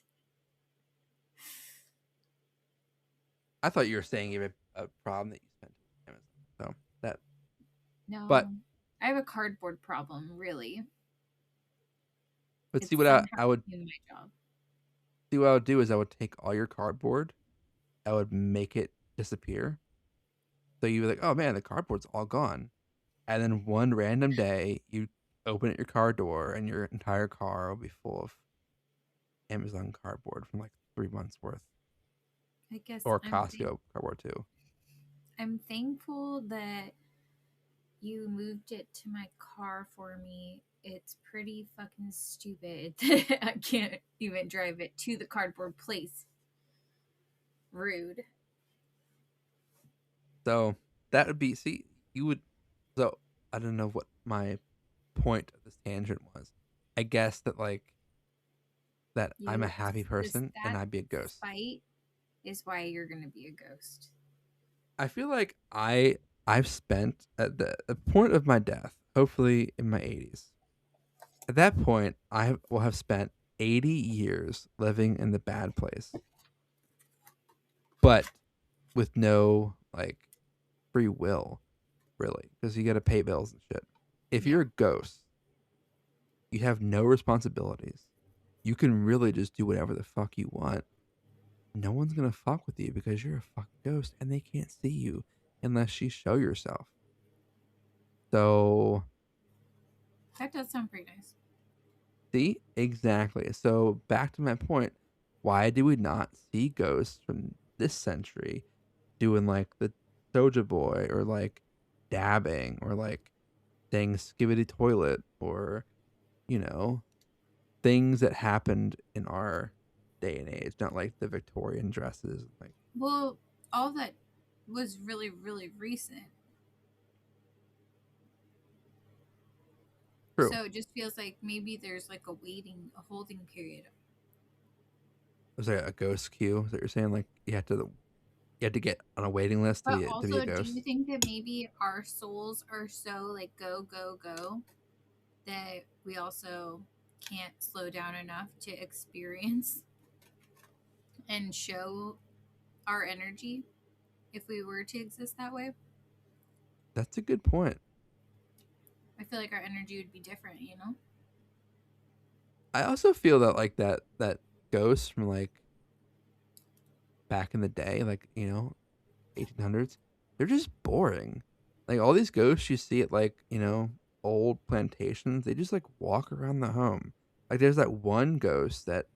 I thought you were saying you have a problem that you spent on Amazon. So that No, but I have a cardboard problem, really. but see It's what somehow I would in my job. see what I would do is I would take all your cardboard, I would make it disappear. So you were like, oh man, the cardboard's all gone. And then one random day you open at your car door and your entire car will be full of Amazon cardboard from like 3 months worth. I guess Or Costco cardboard too. I'm thankful that you moved it to my car for me. It's pretty fucking stupid that I can't even drive it to the cardboard place. Rude. So that would be see, you would so I don't know what my point of this tangent was. I guess that like that I'm a You happy this person and that I'd be a ghost. spite is why you're gonna be a ghost. I feel like I've spent at the point of my death, hopefully in my 80s. At that point, I will have spent 80 years living in the bad place, but with no like free will, really, because you got to pay bills and shit. If Yeah. you're a ghost, you have no responsibilities. You can really just do whatever the fuck you want. No one's gonna fuck with you because you're a fucking ghost and they can't see you unless you show yourself. So, That does sound pretty nice. see? Exactly. So, back to my point, why do we not see ghosts from this century doing like the Soja Boy or like dabbing or like saying skibidi toilet or, you know, things that happened in our day and age, not like the Victorian dresses. Like, Well, all that was really, really recent. true. So it just feels like maybe there's like a holding period. Was there a ghost queue? Is that you're saying? Like, you had to get on a waiting list But to be a also, do you ghost? think that maybe our souls are so like go, go, go that we also can't slow down enough to experience and show our energy if we were to exist that way? That's a good point. I feel like our energy would be different, you know? I also feel that like that ghosts from like back in the day, like 1800s, they're just boring. Like all these ghosts you see at like old plantations, they just like walk around the home. Like there's that one ghost that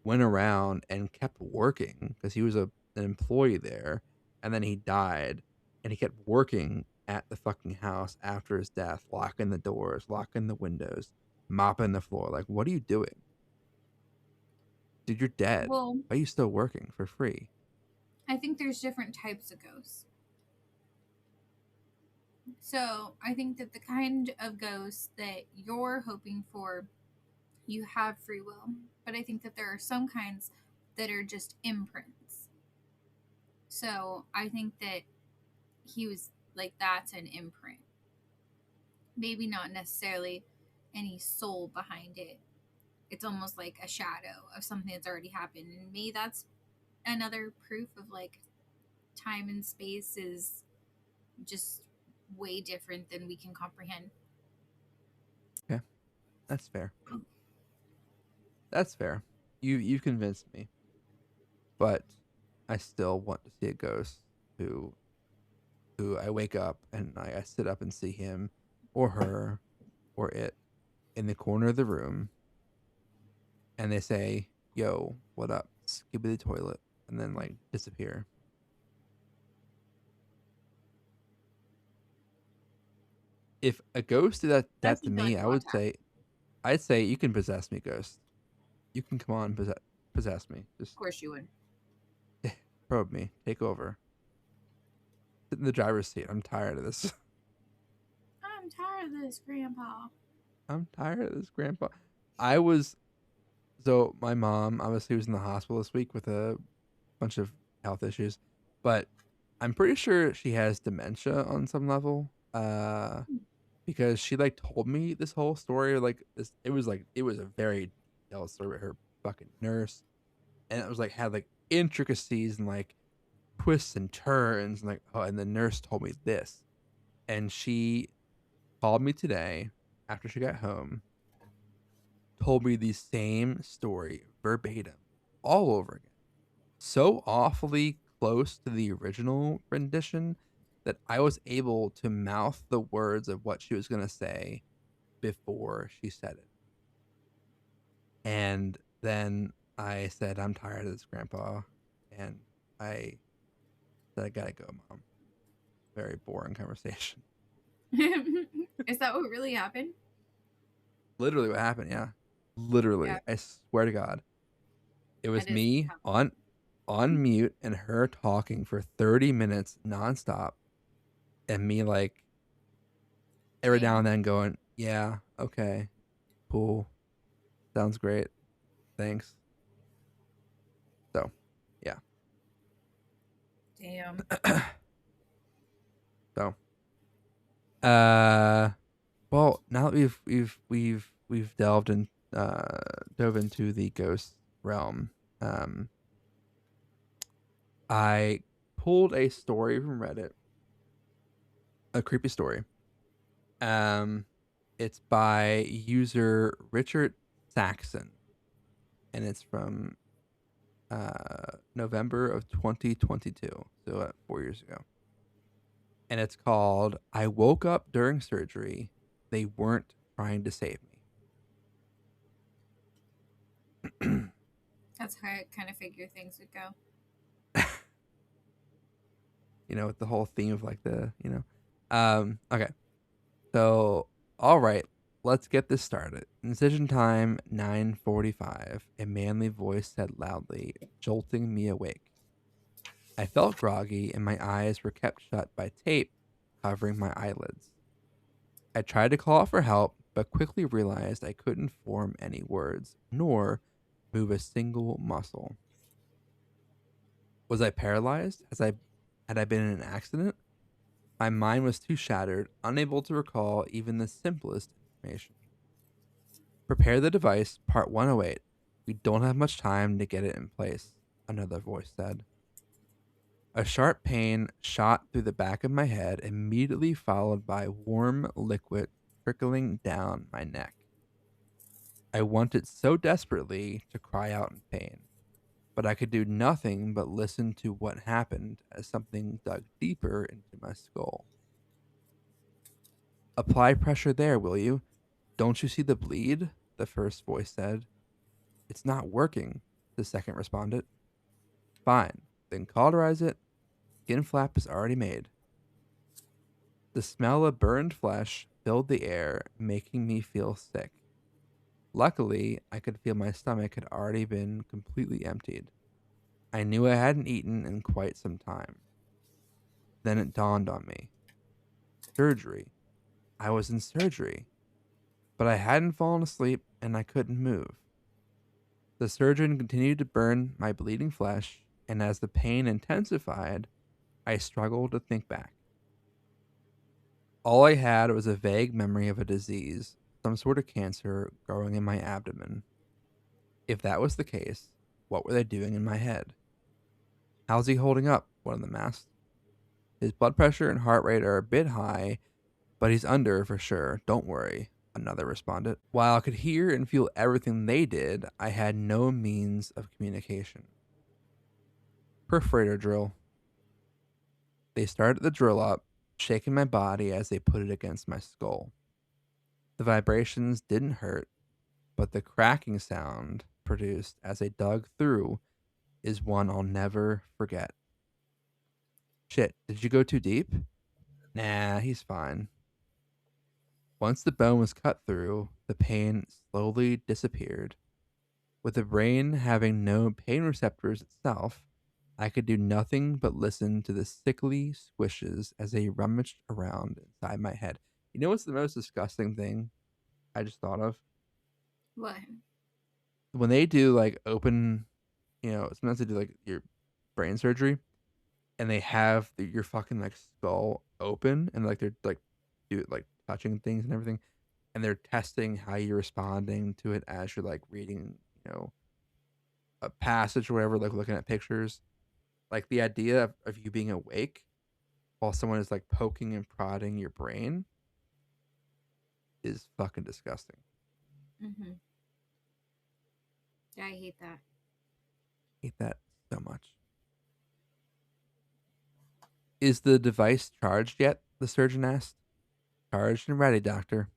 went around and kept working because he was an employee there, and then he died, and he kept working at the fucking house after his death, locking the doors, locking the windows, mopping the floor. Like, what are you doing? Dude, you're dead. Well, Why are you still working for free? I think there's different types of ghosts. So I think that the kind of ghost that you're hoping for, you have free will. But I think that there are some kinds that are just imprints. So I think that he was like, that's an imprint. Maybe not necessarily any soul behind it. It's almost like a shadow of something that's already happened. And maybe that's another proof of like time and space is just way different than we can comprehend. Yeah, that's fair. That's fair. You convinced me, but I still want to see a ghost who I wake up and I sit up and see him or her or it in the corner of the room, and they say, "Yo, what up? Skip the toilet," and then like disappear. If a ghost did That that to seems like me, a lot to ask. I'd say you can possess me, ghost. You can come on, possess me. Just Of course you would. probe me, take over. Sit in the driver's seat. I'm tired of this. I'm tired of this, Grandpa. I'm tired of this, Grandpa. I was so my mom obviously was in the hospital this week with a bunch of health issues, but I'm pretty sure she has dementia on some level. Because she like told me this whole story, like this. It was a very detailed story with her fucking nurse, and it was like had like intricacies and like twists and turns, and like oh, and the nurse told me this, and she called me today after she got home, told me the same story verbatim, all over again, so awfully close to the original rendition that I was able to mouth the words of what she was going to say before she said it. And then I said, I'm tired of this, Grandpa. And I said, I gotta go, Mom. Very boring conversation. Is that what really happened? Literally what happened, yeah. Literally. Yeah, I swear to God. It was that is me how. on mute and her talking for 30 minutes nonstop, and me like every now and Damn. then going, yeah, okay, cool, sounds great, thanks. So yeah. Damn. So well, now that we've delved and dove into the ghost realm, um I pulled a story from Reddit, a creepy story. um it's by user Richard Saxon, and it's from November of 2022, so 4 years ago. And it's called "I woke up during surgery. They weren't trying to save me." That's how I kind of figure things would go. With the whole theme of like okay. So, all right, let's get this started. Incision time 9:45. A manly voice said loudly, jolting me awake. I felt groggy and my eyes were kept shut by tape covering my eyelids. I tried to call out for help, but quickly realized I couldn't form any words, nor move a single muscle. Was I paralyzed? Had I been in an accident? My mind was too shattered, unable to recall even the simplest information. Prepare the device, Part 108. We don't have much time to get it in place, another voice said. A sharp pain shot through the back of my head, immediately followed by warm liquid trickling down my neck. I wanted so desperately to cry out in pain, but I could do nothing but listen to what happened as something dug deeper into my skull. Apply pressure there, will you? Don't you see the bleed? The first voice said. It's not working, the second responded. Fine, then cauterize it. Skin flap is already made. The smell of burned flesh filled the air, making me feel sick. Luckily, I could feel my stomach had already been completely emptied. I knew I hadn't eaten in quite some time. Then it dawned on me. Surgery. I was in surgery. But I hadn't fallen asleep and I couldn't move. The surgeon continued to burn my bleeding flesh, and as the pain intensified, I struggled to think back. All I had was a vague memory of a disease, some sort of cancer growing in my abdomen. If that was the case, what were they doing in my head? How's he holding up? One of them asked. His blood pressure and heart rate are a bit high, but he's under for sure. Don't worry, another responded. While I could hear and feel everything they did, I had no means of communication. Perforator drill. They started the drill up, shaking my body as they put it against my skull. The vibrations didn't hurt, but the cracking sound produced as they dug through is one I'll never forget. Shit, did you go too deep? Nah, he's fine. Once the bone was cut through, the pain slowly disappeared. With the brain having no pain receptors itself, I could do nothing but listen to the sickly swishes as they rummaged around inside my head. You know what's the most disgusting thing I just thought of? What? When they do like open, sometimes they do like your brain surgery and they have your fucking like skull open and like they're like do like touching things and everything and they're testing how you're responding to it as you're like reading, a passage or whatever, like looking at pictures. Like the idea of you being awake while someone is like poking and prodding your brain is fucking disgusting. Mm-hmm. I hate that. Hate that so much. Is the device charged yet? The surgeon asked. Charged and ready, doctor.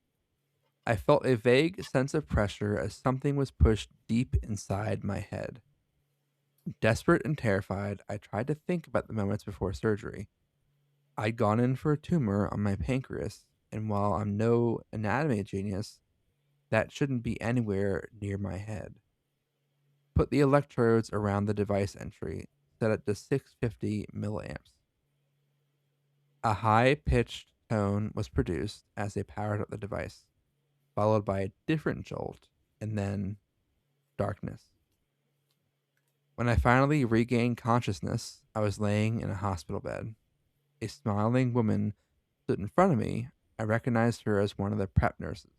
I felt a vague sense of pressure as something was pushed deep inside my head. Desperate and terrified, I tried to think about the moments before surgery. I'd gone in for a tumor on my pancreas, and while I'm no anatomy genius, that shouldn't be anywhere near my head. Put the electrodes around the device entry, set it to 650 milliamps. A high pitched tone was produced as they powered up the device, followed by a different jolt, and then darkness. When I finally regained consciousness, I was laying in a hospital bed. A smiling woman stood in front of me. I recognized her as one of the prep nurses.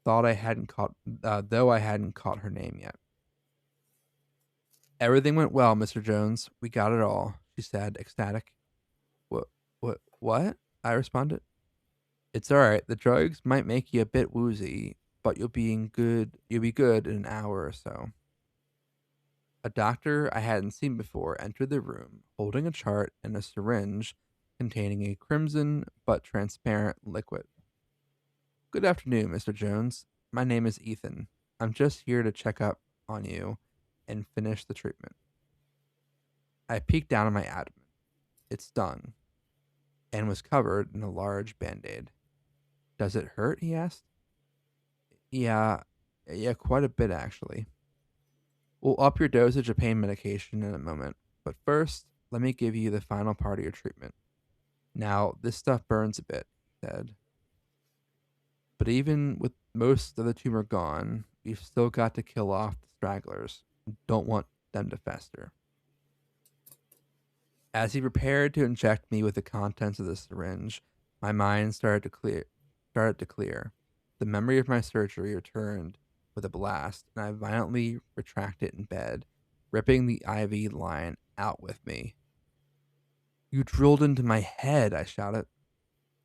Though I hadn't caught her name yet. Everything went well, Mr. Jones. We got it all, she said, ecstatic. What? I responded. It's all right. The drugs might make you a bit woozy, but you'll be good in an hour or so. A doctor I hadn't seen before entered the room, holding a chart and a syringe containing a crimson but transparent liquid. Good afternoon, Mr. Jones. My name is Ethan. I'm just here to check up on you and finish the treatment. I peeked down at my abdomen. It stung and was covered in a large band-aid. Does it hurt? He asked. Yeah, quite a bit actually. We'll up your dosage of pain medication in a moment, but first, let me give you the final part of your treatment. Now, this stuff burns a bit, he said. But even with most of the tumor gone, we've still got to kill off the stragglers. Don't want them to fester. As he prepared to inject me with the contents of the syringe, my mind started to clear. The memory of my surgery returned with a blast, and I violently retracted in bed, ripping the IV line out with me. You drilled into my head, I shouted.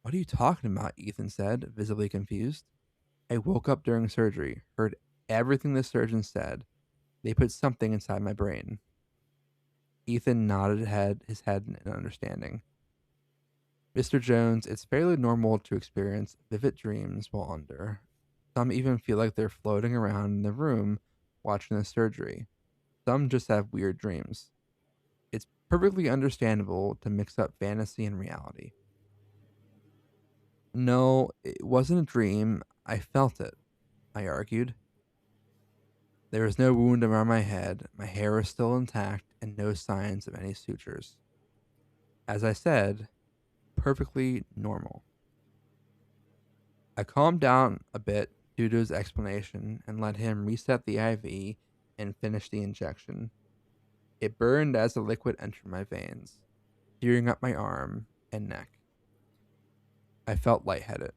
What are you talking about? Ethan said, visibly confused. I woke up during surgery, heard everything the surgeon said. They put something inside my brain. Ethan nodded his head in understanding. Mr. Jones, it's fairly normal to experience vivid dreams while under. Some even feel like they're floating around in the room watching the surgery. Some just have weird dreams. It's perfectly understandable to mix up fantasy and reality. No, it wasn't a dream. I felt it, I argued. There was no wound around my head, my hair was still intact, and no signs of any sutures. As I said, perfectly normal. I calmed down a bit due to his explanation and let him reset the IV and finish the injection. It burned as the liquid entered my veins, searing up my arm and neck. I felt lightheaded.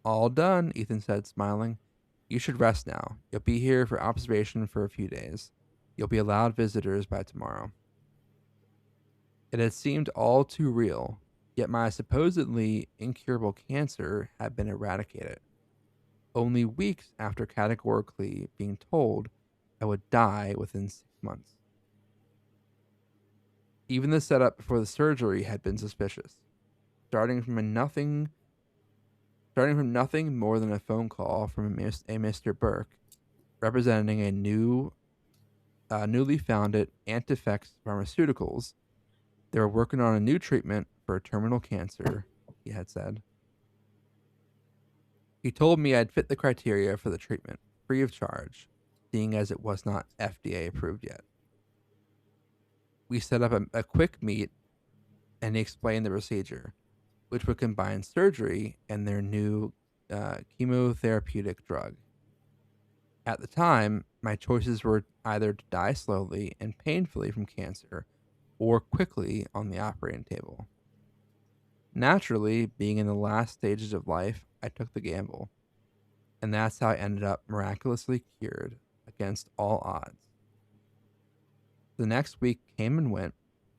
All done, Ethan said, smiling. You should rest now. You'll be here for observation for a few days. You'll be allowed visitors by tomorrow. It had seemed all too real, yet my supposedly incurable cancer had been eradicated, only weeks after categorically being told I would die within 6 months. Even the setup before the surgery had been suspicious, starting from a nothing starting from nothing more than a phone call from a Mr. Burke, representing a newly founded Antifex Pharmaceuticals. They were working on a new treatment for terminal cancer, he had said. He told me I'd fit the criteria for the treatment, free of charge, seeing as it was not FDA approved yet. We set up a quick meet and he explained the procedure, which would combine surgery and their new chemotherapeutic drug. At the time, my choices were either to die slowly and painfully from cancer or quickly on the operating table. Naturally, being in the last stages of life, I took the gamble, and that's how I ended up miraculously cured against all odds. The next week came and went.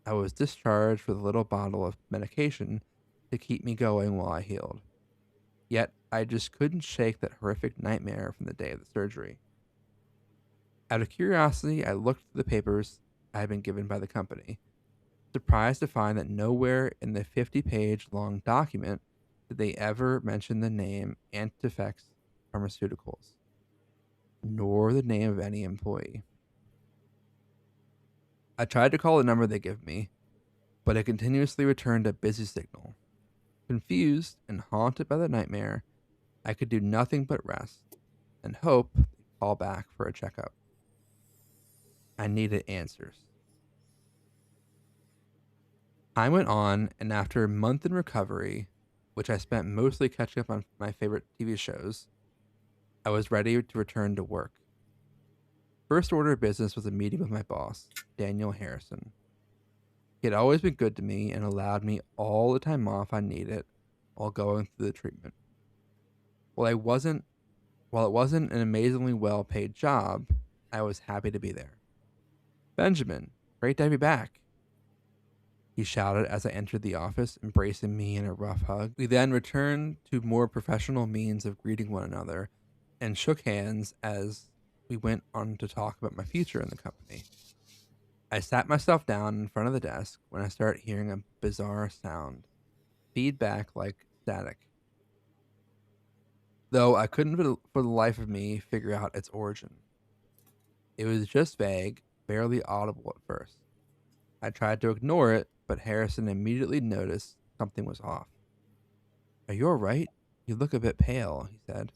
I was discharged with a little bottle of medication to keep me going while I healed. Yet, I just couldn't shake that horrific nightmare from the day of the surgery. Out of curiosity, I looked through the papers I had been given by the company, surprised to find that nowhere in the 50-page long document did they ever mention the name Antifex Pharmaceuticals, nor the name of any employee. I tried to call the number they gave me, but it continuously returned a busy signal. Confused and haunted by the nightmare, I could do nothing but rest and hope they'd call back for a checkup. I needed answers. Time went on, and after a month in recovery, which I spent mostly catching up on my favorite TV shows, I was ready to return to work. First order of business was a meeting with my boss, Daniel Harrison. He had always been good to me and allowed me all the time off I needed while going through the treatment. While it wasn't an amazingly well-paid job, I was happy to be there. Benjamin, great to have you back, he shouted as I entered the office, embracing me in a rough hug. We then returned to more professional means of greeting one another and shook hands as we went on to talk about my future in the company. I sat myself down in front of the desk when I started hearing a bizarre sound, feedback like static. Though I couldn't for the life of me figure out its origin. It was just vague, barely audible at first. I tried to ignore it, but Harrison immediately noticed something was off. Are you alright? You look a bit pale, he said.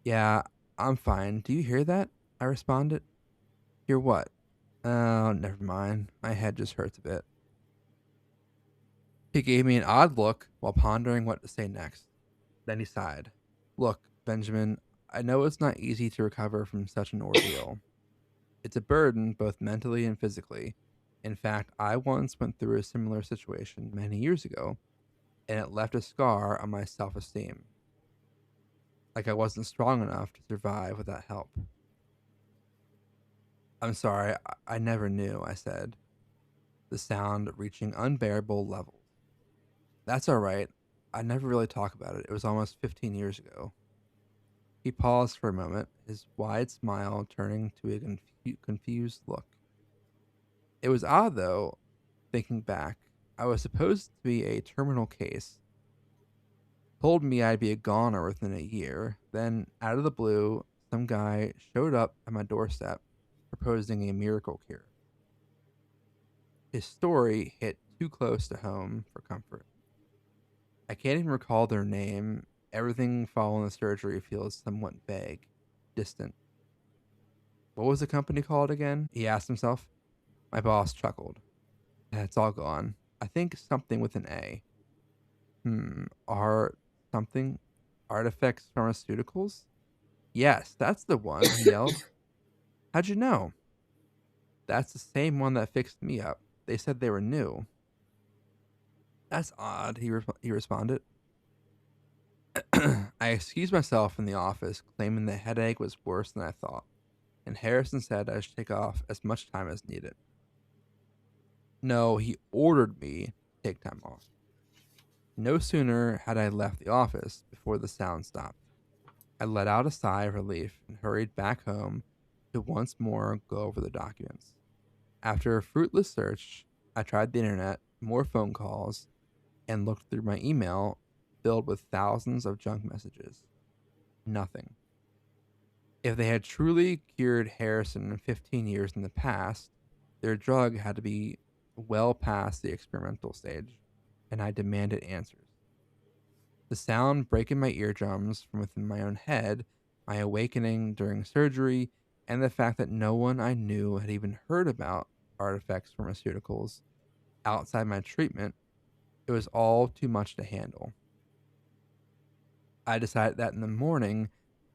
Yeah, I'm fine. Do you hear that? I responded. Hear what? Oh, never mind. My head just hurts a bit. He gave me an odd look while pondering what to say next. Then he sighed. Look, Benjamin, I know it's not easy to recover from such an ordeal. It's a burden both mentally and physically. In fact, I once went through a similar situation many years ago, and it left a scar on my self-esteem. Like I wasn't strong enough to survive without help. I'm sorry, I never knew, I said, the sound reaching unbearable levels. That's all right. I never really talk about it. It was almost 15 years ago. He paused for a moment, his wide smile turning to a confused look. It was odd, though, thinking back. I was supposed to be a terminal case, told me I'd be a goner within a year. Then, out of the blue, some guy showed up at my doorstep proposing a miracle cure. His story hit too close to home for comfort. I can't even recall their name. Everything following the surgery feels somewhat vague, distant. What was the company called again? He asked himself. My boss chuckled. It's all gone. I think something with an A. Art something? Artifacts Pharmaceuticals? Yes, that's the one, he yelled. How'd you know? That's the same one that fixed me up. They said they were new. That's odd, he responded. I excused myself in the office, claiming the headache was worse than I thought, and Harrison said I should take off as much time as needed. No, he ordered me to take time off. No sooner had I left the office before the sound stopped. I let out a sigh of relief and hurried back home to once more go over the documents. After a fruitless search, I tried the internet, more phone calls, and looked through my email filled with thousands of junk messages. Nothing. If they had truly cured Harrison 15 years in the past, their drug had to be well past the experimental stage, and I demanded answers. The sound breaking my eardrums from within my own head, my awakening during surgery, and the fact that no one I knew had even heard about Artifacts Pharmaceuticals outside my treatment, it was all too much to handle. I decided that in the morning,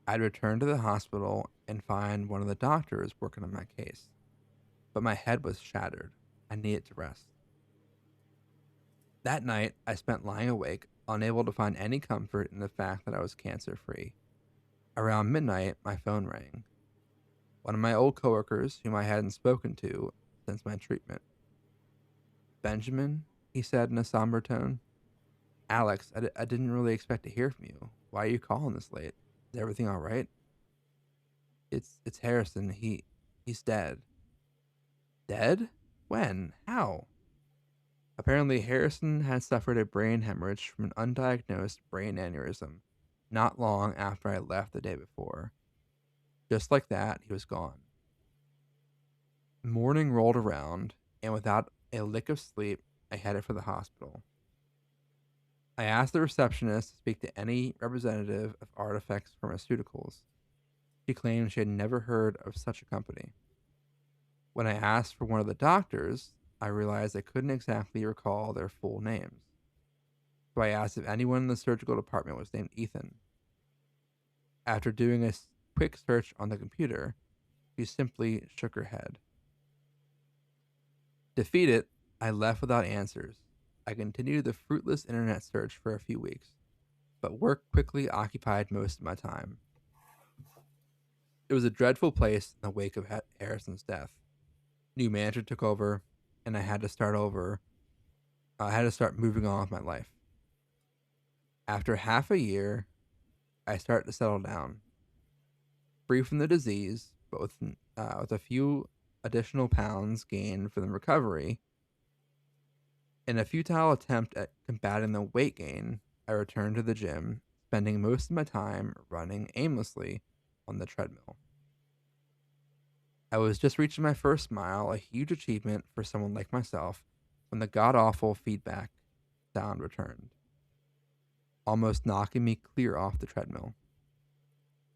I'd return to the hospital and find one of the doctors working on my case. But my head was shattered. I needed to rest. That night, I spent lying awake, unable to find any comfort in the fact that I was cancer free. Around midnight, my phone rang. One of my old coworkers, whom I hadn't spoken to since my treatment. Benjamin, he said in a somber tone. Alex, I didn't really expect to hear from you. Why are you calling this late? Is everything all right? It's Harrison. He's dead. Dead? When? How? Apparently, Harrison had suffered a brain hemorrhage from an undiagnosed brain aneurysm not long after I left the day before. Just like that, he was gone. Morning rolled around, and without a lick of sleep, I headed for the hospital. I asked the receptionist to speak to any representative of Artifacts Pharmaceuticals. She claimed she had never heard of such a company. When I asked for one of the doctors, I realized I couldn't exactly recall their full names. So I asked if anyone in the surgical department was named Ethan. After doing a quick search on the computer, she simply shook her head. Defeated, I left without answers. I continued the fruitless internet search for a few weeks, but work quickly occupied most of my time. It was a dreadful place in the wake of Harrison's death. New manager took over, and I had to start over. I had to start moving on with my life. After half a year, I started to settle down, free from the disease, but with a few additional pounds gained from the recovery. In a futile attempt at combating the weight gain, I returned to the gym, spending most of my time running aimlessly on the treadmill. I was just reaching my first mile, a huge achievement for someone like myself, when the god awful feedback sound returned, almost knocking me clear off the treadmill.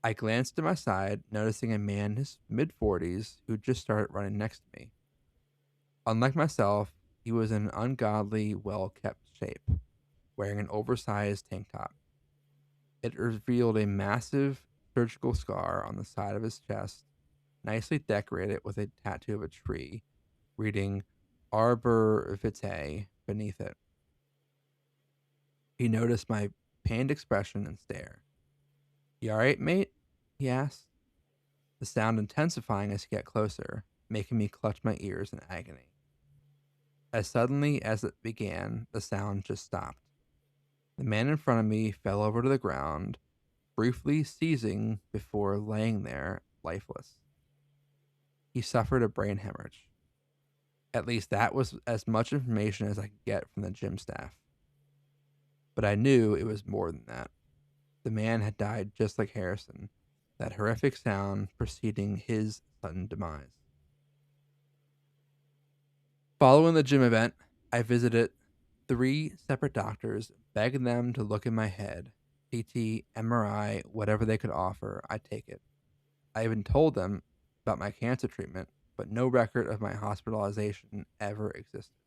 I glanced to my side, noticing a man in his mid 40s who just started running next to me. Unlike myself, he was in an ungodly, well kept shape, wearing an oversized tank top. It revealed a massive surgical scar on the side of his chest, nicely decorated with a tattoo of a tree, reading Arbor Vitae beneath it. He noticed my pained expression and stare. You alright, mate? He asked, the sound intensifying as he got closer, making me clutch my ears in agony. As suddenly as it began, the sound just stopped. The man in front of me fell over to the ground, briefly seizing before laying there lifeless. He suffered a brain hemorrhage. At least that was as much information as I could get from the gym staff. But I knew it was more than that. The man had died just like Harrison, that horrific sound preceding his sudden demise. Following the gym event, I visited 3 separate doctors, begging them to look in my head. CT, MRI, whatever they could offer, I'd take it. I even told them about my cancer treatment, but no record of my hospitalization ever existed.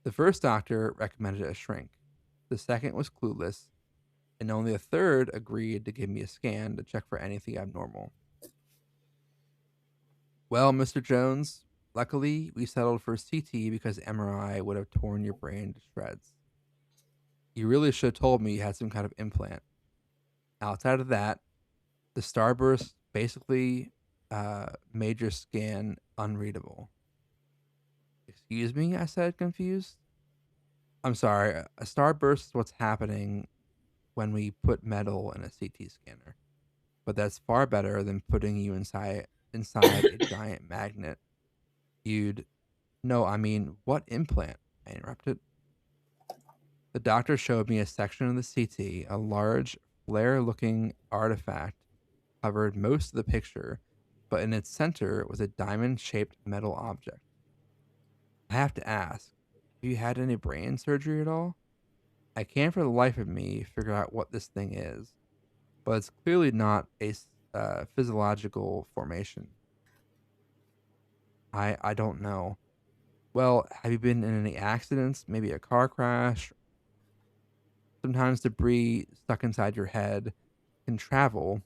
The first doctor recommended a shrink. The second was clueless, and only a third agreed to give me a scan to check for anything abnormal. Well, Mr. Jones, luckily we settled for CT because MRI would have torn your brain to shreds. You really should have told me you had some kind of implant. Outside of that, the starburst basically made your scan unreadable. Excuse me, I said, confused. I'm sorry, a starburst is what's happening when we put metal in a CT scanner, but that's far better than putting you inside a giant magnet. You'd No, I mean, what implant? I interrupted. The doctor showed me a section of the CT. A large, flare looking artifact covered most of the picture, but in its center was a diamond shaped metal object. I have to ask, have you had any brain surgery at all? I can't for the life of me figure out what this thing is, but it's clearly not a physiological formation. I don't know. Well, have you been in any accidents? Maybe a car crash? Sometimes debris stuck inside your head can travel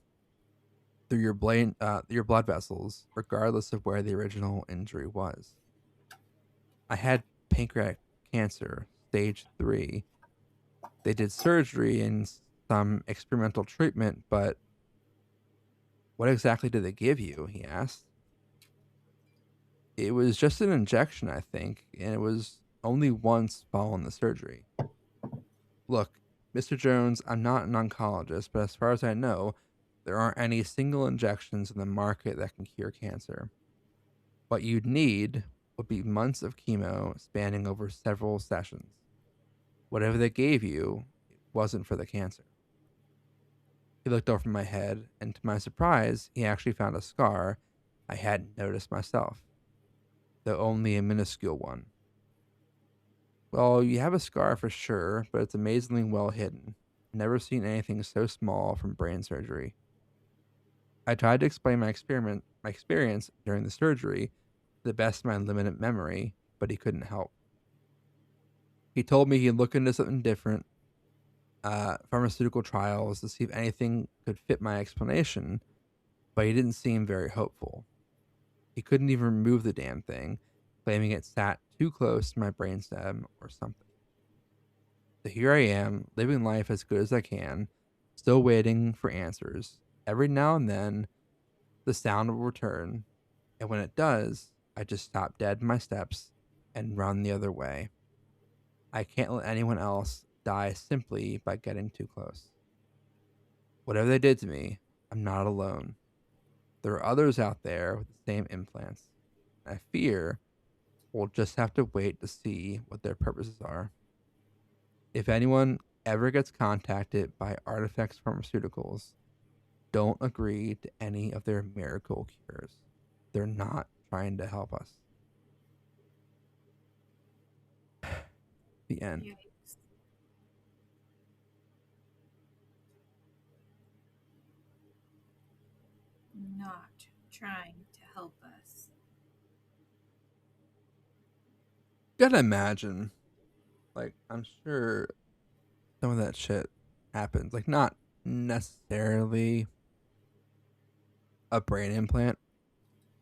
through your blood vessels, regardless of where the original injury was. I had pancreatic cancer, stage 3. They did surgery and some experimental treatment, but what exactly did they give you? He asked. It was just an injection, I think, and it was only once following the surgery. Look, Mr. Jones, I'm not an oncologist, but as far as I know, there aren't any single injections in the market that can cure cancer. What you'd need would be months of chemo spanning over several sessions. Whatever they gave you, it wasn't for the cancer. He looked over my head, and to my surprise, he actually found a scar I hadn't noticed myself, though only a minuscule one. Well, you have a scar for sure, but it's amazingly well hidden. Never seen anything so small from brain surgery. I tried to explain my experience during the surgery to the best of my limited memory, but he couldn't help. He told me he'd look into something different, pharmaceutical trials, to see if anything could fit my explanation, but he didn't seem very hopeful. He couldn't even remove the damn thing, claiming it sat too close to my brainstem or something. So here I am, living life as good as I can, still waiting for answers. Every now and then, the sound will return, and when it does, I just stop dead in my steps and run the other way. I can't let anyone else die simply by getting too close. Whatever they did to me, I'm not alone. There are others out there with the same implants. I fear we'll just have to wait to see what their purposes are. If anyone ever gets contacted by Artifacts Pharmaceuticals, don't agree to any of their miracle cures. They're not trying to help us. The end. Yikes. Not trying to help us. Gotta imagine, like, I'm sure some of that shit happens. Like, not necessarily a brain implant,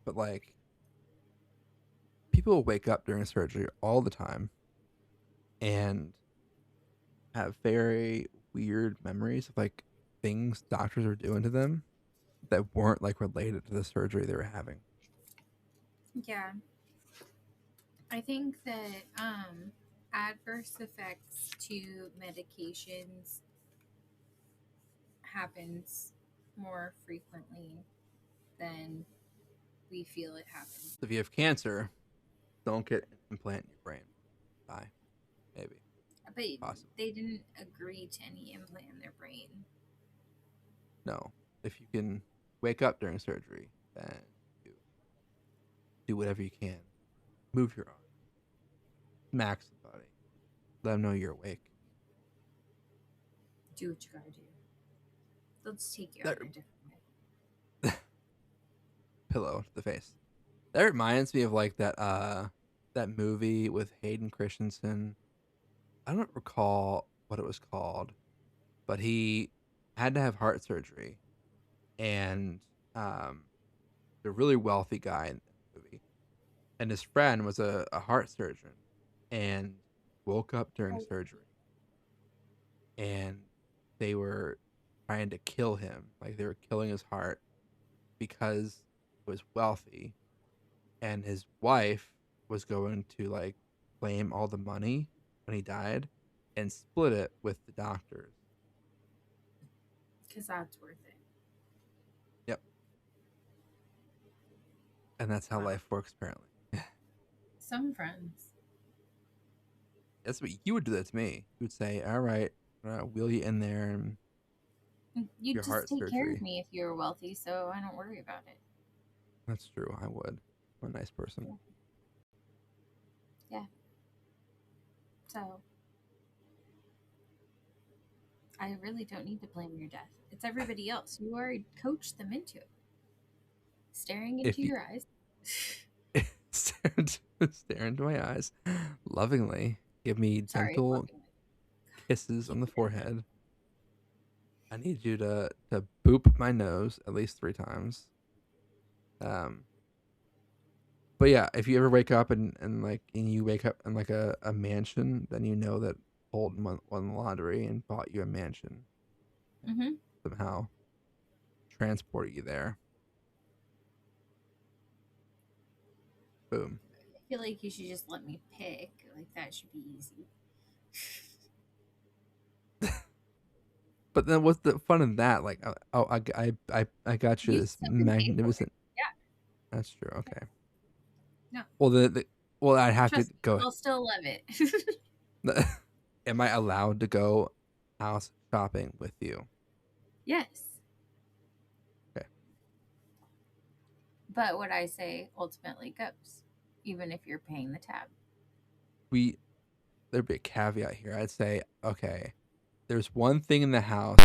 but like, people wake up during surgery all the time and have very weird memories of like things doctors are doing to them that weren't like related to the surgery they were having. Yeah. I think that adverse effects to medications happens more frequently than we feel it happens. If you have cancer, don't get an implant in your brain. Die. Maybe. But Possible. they didn't agree to any implant in their brain. No. If you can wake up during surgery, then you do whatever you can. Move your arm. Smack somebody. Let them know you're awake. Do what you gotta do. They'll just take you out in a different way. Pillow to the face. That reminds me of like that movie with Hayden Christensen. I don't recall what it was called, but he had to have heart surgery, and a really wealthy guy in the movie, and his friend was a heart surgeon, and woke up during surgery, and they were trying to kill him, like they were killing his heart because he was wealthy, and his wife was going to like claim all the money when he died and split it with the doctors. Because that's worth it. Yep. And that's how Wow. life works, apparently. Some friends. That's what you would do. That to me. You would say, "All right, wheel you in there and You'd your just heart take care surgery." of me if you were wealthy, so I don't worry about it. That's true. I would. I'm a nice person. Yeah. So I really don't need to blame your death. It's everybody else. You already coached them into it. Staring into your eyes. Stare into my eyes, lovingly. Give me gentle lovingly. kisses on the forehead. I need you to boop my nose at least 3 times. But yeah, if you ever wake up and you wake up in like a mansion, then you know that Holden won the lottery and bought you a mansion. Mm-hmm. Somehow transport you there. Boom. I feel like you should just let me pick. Like that should be easy. But then what's the fun in that? Like, I got you this still can pay for it. magnificent. Yeah. That's true. Okay. No. Well, I'd have Trust to me, go. I'll still love it. Am I allowed to go house shopping with you? Yes. Okay. But what I say ultimately goes, even if you're paying the tab. There'd be a caveat here. I'd say, okay, there's one thing in the house